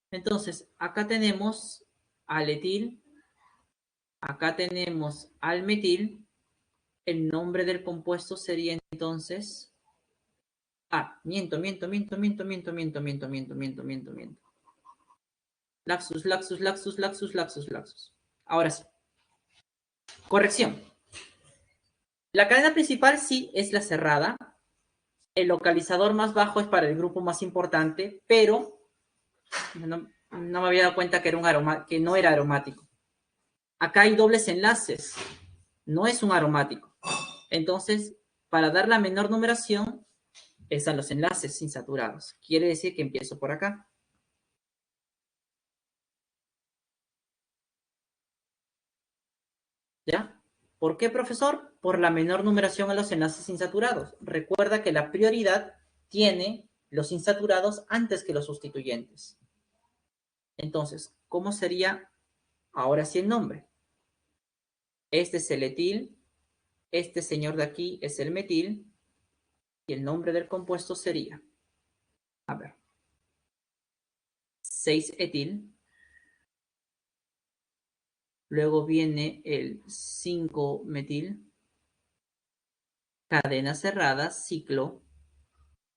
Entonces, acá tenemos al etil, acá tenemos al metil. El nombre del compuesto sería entonces... miento. Laxus. Ahora sí. Corrección. La cadena principal sí es la cerrada. El localizador más bajo es para el grupo más importante, pero no me había dado cuenta que, que no era aromático. Acá hay dobles enlaces, no es un aromático. Entonces, para dar la menor numeración, están los enlaces insaturados. Quiere decir que empiezo por acá. ¿Ya? ¿Por qué, profesor? Por la menor numeración a los enlaces insaturados. Recuerda que la prioridad tiene los insaturados antes que los sustituyentes. Entonces, ¿cómo sería ahora sí el nombre? Este es el etil, este señor de aquí es el metil, y el nombre del compuesto sería, a ver, 6-etil, luego viene el 5-metil, cadena cerrada, ciclo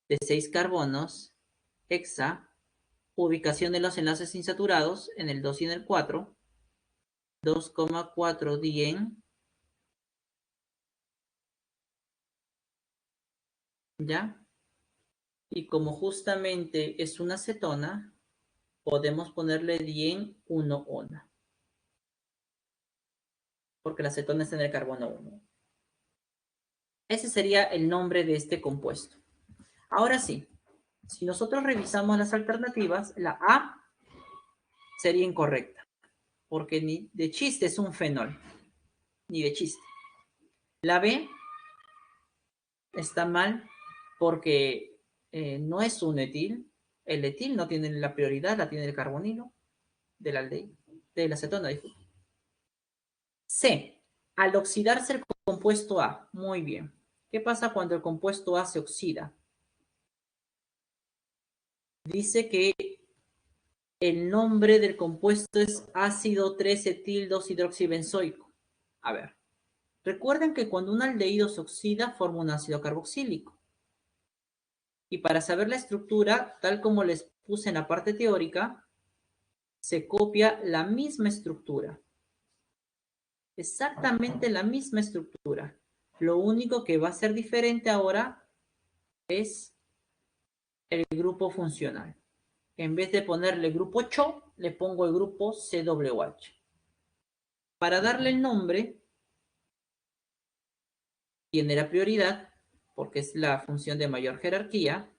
de 6 carbonos, hexa, ubicación de los enlaces insaturados en el 2 y en el 4, 2,4 dien, ¿ya? Y como justamente es una cetona, podemos ponerle dien 1-ona. Porque la cetona está en el carbono 1. Ese sería el nombre de este compuesto. Ahora sí, si nosotros revisamos las alternativas, la A sería incorrecta, porque ni de chiste es un fenol, ni de chiste. La B está mal porque no es un etil. El etil no tiene la prioridad, la tiene el carbonilo del aldehído, de la acetona. C, al oxidarse el compuesto A, muy bien. ¿Qué pasa cuando el compuesto A se oxida? Dice que el nombre del compuesto es ácido 3-etil-2-hidroxibenzoico. A ver, recuerden que cuando un aldehído se oxida forma un ácido carboxílico. Y para saber la estructura, tal como les puse en la parte teórica, se copia la misma estructura. Exactamente la misma estructura. Lo único que va a ser diferente ahora es el grupo funcional. En vez de ponerle grupo CHO, le pongo el grupo CWH. Para darle el nombre, tiene la prioridad, porque es la función de mayor jerarquía.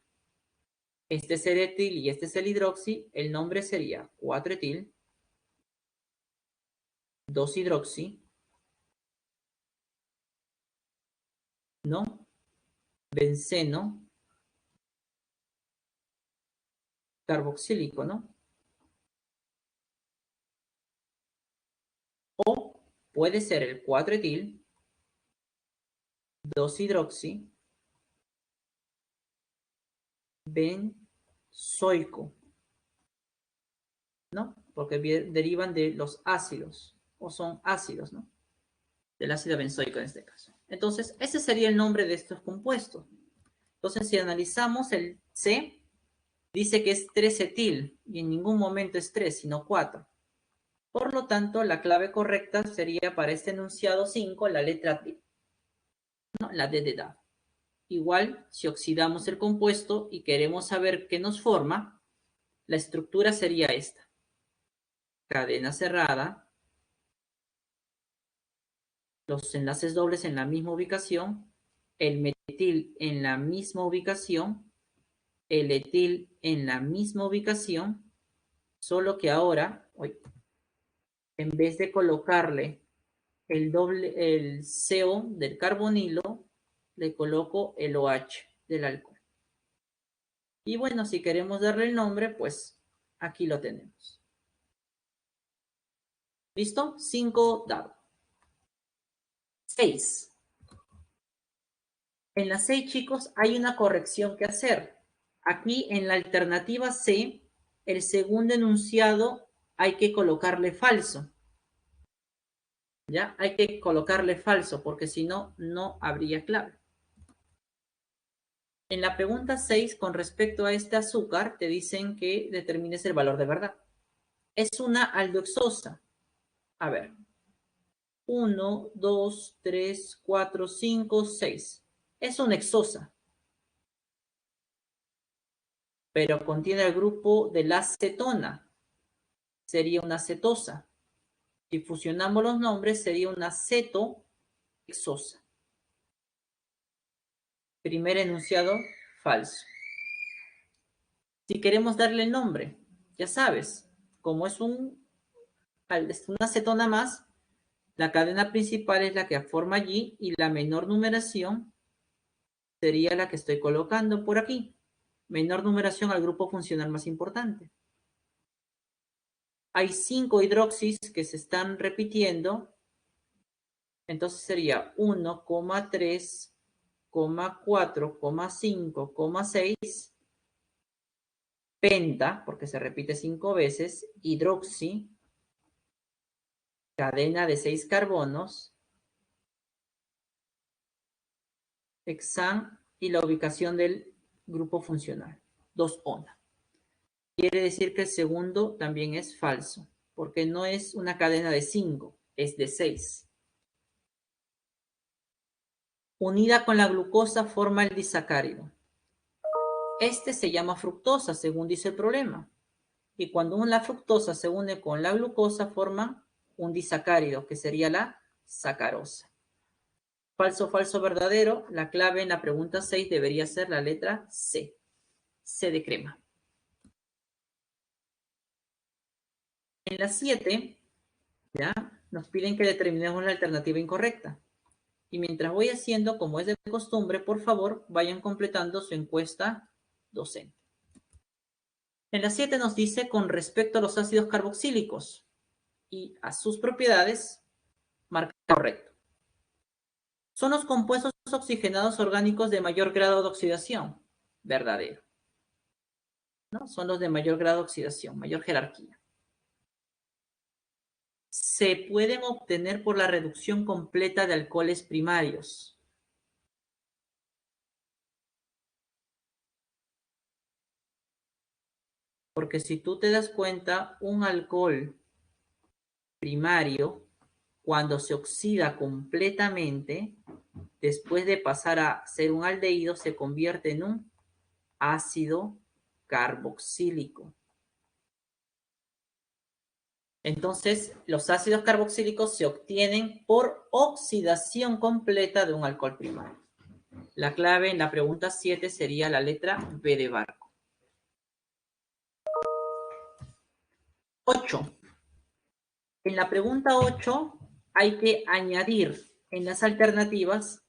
Este es el etil y este es el hidroxi. El nombre sería 4-etil, 2-hidroxi, ¿no? Benceno, carboxílico, ¿no? O puede ser el 4-etil, 2-hidroxi, benzoico, ¿no? Porque derivan de los ácidos, o son ácidos, ¿no? Del ácido benzoico en este caso. Entonces, ese sería el nombre de estos compuestos. Entonces, si analizamos el C, dice que es 3-etil y en ningún momento es 3, sino 4. Por lo tanto, la clave correcta sería para este enunciado 5, la letra D. No, la D de DA. Igual, si oxidamos el compuesto y queremos saber qué nos forma, la estructura sería esta. Cadena cerrada, los enlaces dobles en la misma ubicación, el metil en la misma ubicación, el etil en la misma ubicación, solo que ahora, en vez de colocarle el CO del carbonilo, le coloco el OH del alcohol. Y bueno, si queremos darle el nombre, pues aquí lo tenemos. ¿Listo? 5 dado. 6. En la 6, chicos, hay una corrección que hacer. Aquí en la alternativa C, el segundo enunciado hay que colocarle falso. ¿Ya? Hay que colocarle falso porque si no, no habría clave. En la pregunta 6, con respecto a este azúcar, te dicen que determines el valor de verdad. Es una aldohexosa. A ver, 1, 2, 3, 4, 5, 6. Es una hexosa, pero contiene el grupo de la acetona. Sería una cetosa. Si fusionamos los nombres, sería una cetohexosa. Primer enunciado, falso. Si queremos darle el nombre, ya sabes, como es una acetona más, la cadena principal es la que forma allí y la menor numeración sería la que estoy colocando por aquí. Menor numeración al grupo funcional más importante. Hay 5 hidroxis que se están repitiendo. Entonces sería 1, 3, 4, 5, 6. Penta, porque se repite 5 veces. Hidroxi. Cadena de 6 carbonos. Hexan y la ubicación del grupo funcional. 2 ona. Quiere decir que el segundo también es falso, porque no es una cadena de 5, es de 6. Unida con la glucosa forma el disacárido. Este se llama fructosa, según dice el problema. Y cuando la fructosa se une con la glucosa, forma un disacárido, que sería la sacarosa. Falso, falso, verdadero. La clave en la pregunta 6 debería ser la letra C. C de crema. En la 7, ya, nos piden que determinemos la alternativa incorrecta. Y mientras voy haciendo, como es de costumbre, por favor, vayan completando su encuesta docente. En la 7 nos dice, con respecto a los ácidos carboxílicos y a sus propiedades, marca correcto. Son los compuestos oxigenados orgánicos de mayor grado de oxidación. Verdadero. ¿No? Son los de mayor grado de oxidación, mayor jerarquía. Se pueden obtener por la reducción completa de alcoholes primarios. Porque si tú te das cuenta, un alcohol primario, cuando se oxida completamente, después de pasar a ser un aldehído, se convierte en un ácido carboxílico. Entonces, los ácidos carboxílicos se obtienen por oxidación completa de un alcohol primario. La clave en la pregunta 7 sería la letra B de barco. 8. En la pregunta 8 hay que añadir en las alternativas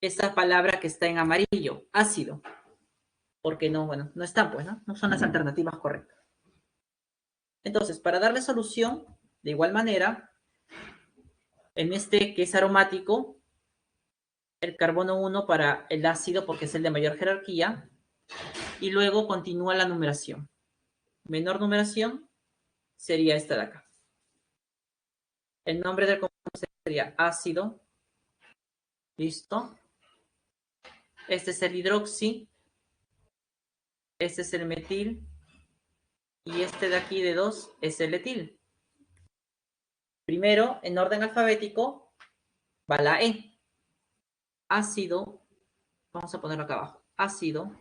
esa palabra que está en amarillo, ácido. Porque no, bueno, no están, pues, ¿no? No son las alternativas correctas. Entonces, para darle solución, de igual manera, en este que es aromático, el carbono 1 para el ácido porque es el de mayor jerarquía, y luego continúa la numeración. Menor numeración sería esta de acá. El nombre del compuesto sería ácido. ¿Listo? Este es el hidroxi. Este es el metil. Y este de aquí de 2 es el etil. Primero, en orden alfabético, va la E. Ácido. Vamos a ponerlo acá abajo. Ácido.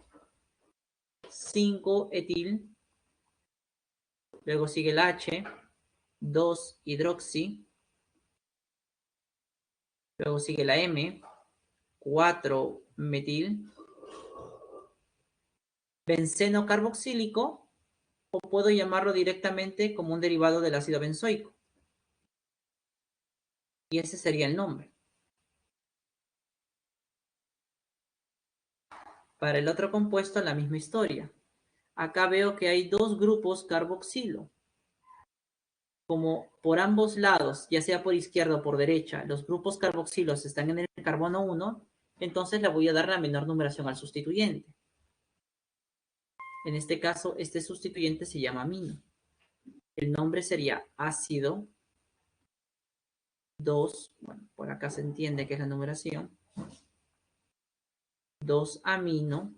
5 etil. Luego sigue el H. 2 hidroxi. Luego sigue la M. 4 metil. Benceno carboxílico, o puedo llamarlo directamente como un derivado del ácido benzoico. Y ese sería el nombre. Para el otro compuesto, la misma historia. Acá veo que hay 2 grupos carboxilo. Como por ambos lados, ya sea por izquierda o por derecha, los grupos carboxilos están en el carbono 1, entonces le voy a dar la menor numeración al sustituyente. En este caso, este sustituyente se llama amino. El nombre sería ácido 2, bueno, por acá se entiende que es la numeración, 2 amino,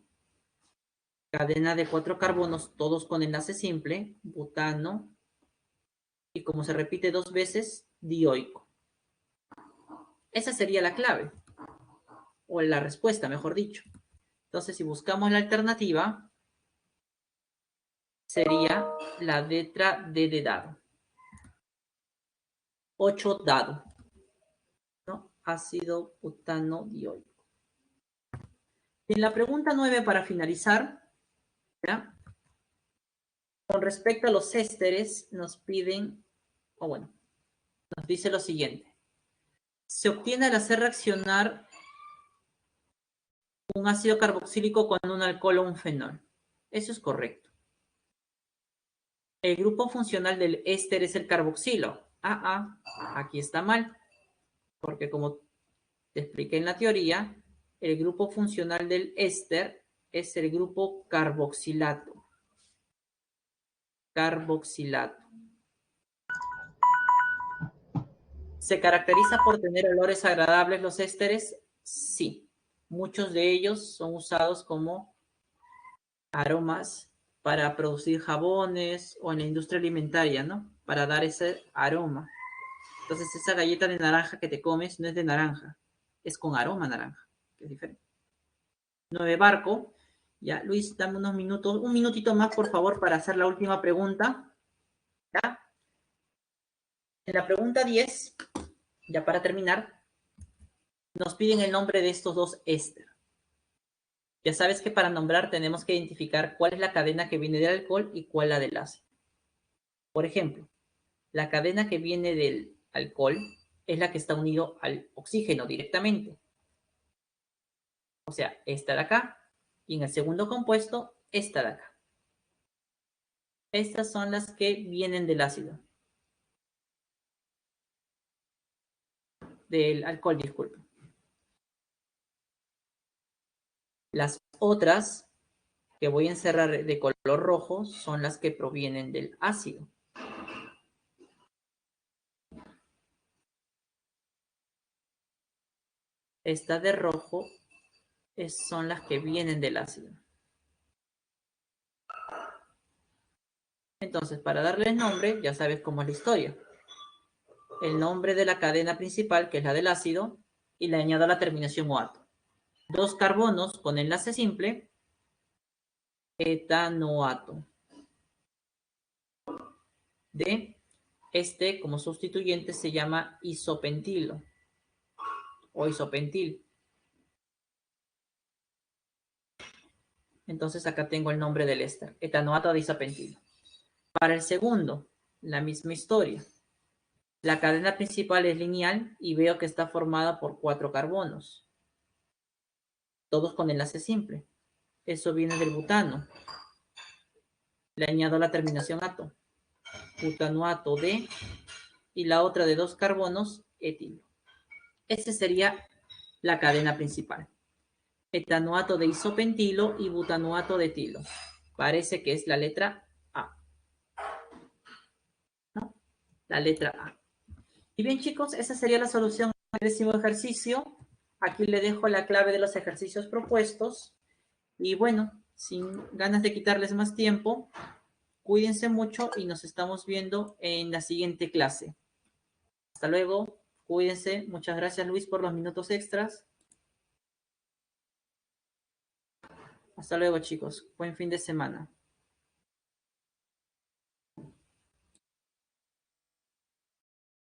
cadena de 4 carbonos, todos con enlace simple, butano, y como se repite 2 veces, dioico. Esa sería la clave, o la respuesta, mejor dicho. Entonces, si buscamos la alternativa, sería la letra D de dado. 8 dado, ¿no? Ácido butano dioico. En la pregunta 9, para finalizar, ¿ya? Con respecto a los ésteres, nos piden, o bueno, nos dice lo siguiente. Se obtiene al hacer reaccionar un ácido carboxílico con un alcohol o un fenol. Eso es correcto. El grupo funcional del éster es el carboxilo. Aquí está mal, porque como te expliqué en la teoría, el grupo funcional del éster es el grupo carboxilato. Carboxilato. ¿Se caracteriza por tener olores agradables los ésteres? Sí. Muchos de ellos son usados como aromas para producir jabones o en la industria alimentaria, ¿no? Para dar ese aroma. Entonces, esa galleta de naranja que te comes no es de naranja, es con aroma naranja, que es diferente. 9 barco. Ya, Luis, dame unos minutos, un minutito más, por favor, para hacer la última pregunta. ¿Ya? En la pregunta 10, ya para terminar, nos piden el nombre de estos dos éster. Ya sabes que para nombrar tenemos que identificar cuál es la cadena que viene del alcohol y cuál la del ácido. Por ejemplo, la cadena que viene del alcohol es la que está unido al oxígeno directamente. O sea, esta de acá. Y en el segundo compuesto, esta de acá. Estas son las que vienen del ácido. Del alcohol, disculpe. Las otras que voy a encerrar de color rojo son las que provienen del ácido. Estas de rojo son las que vienen del ácido. Entonces, para darles nombre, ya sabes cómo es la historia. El nombre de la cadena principal, que es la del ácido, y le añado la terminación OATO. 2 carbonos con enlace simple, etanoato. De este, como sustituyente, se llama isopentilo o isopentil. Entonces acá tengo el nombre del éster, etanoato de isopentilo. Para el segundo, la misma historia. La cadena principal es lineal y veo que está formada por 4 carbonos, todos con enlace simple. Eso viene del butano. Le añado la terminación ato, butanoato de, y la otra de 2 carbonos, etilo. Esa sería la cadena principal. Etanoato de isopentilo y butanoato de etilo. Parece que es la letra A. ¿No? La letra A. Y bien, chicos, esa sería la solución al 10º ejercicio. Aquí le dejo la clave de los ejercicios propuestos. Y bueno, sin ganas de quitarles más tiempo, cuídense mucho y nos estamos viendo en la siguiente clase. Hasta luego, cuídense. Muchas gracias, Luis, por los minutos extras. Hasta luego, chicos. Buen fin de semana.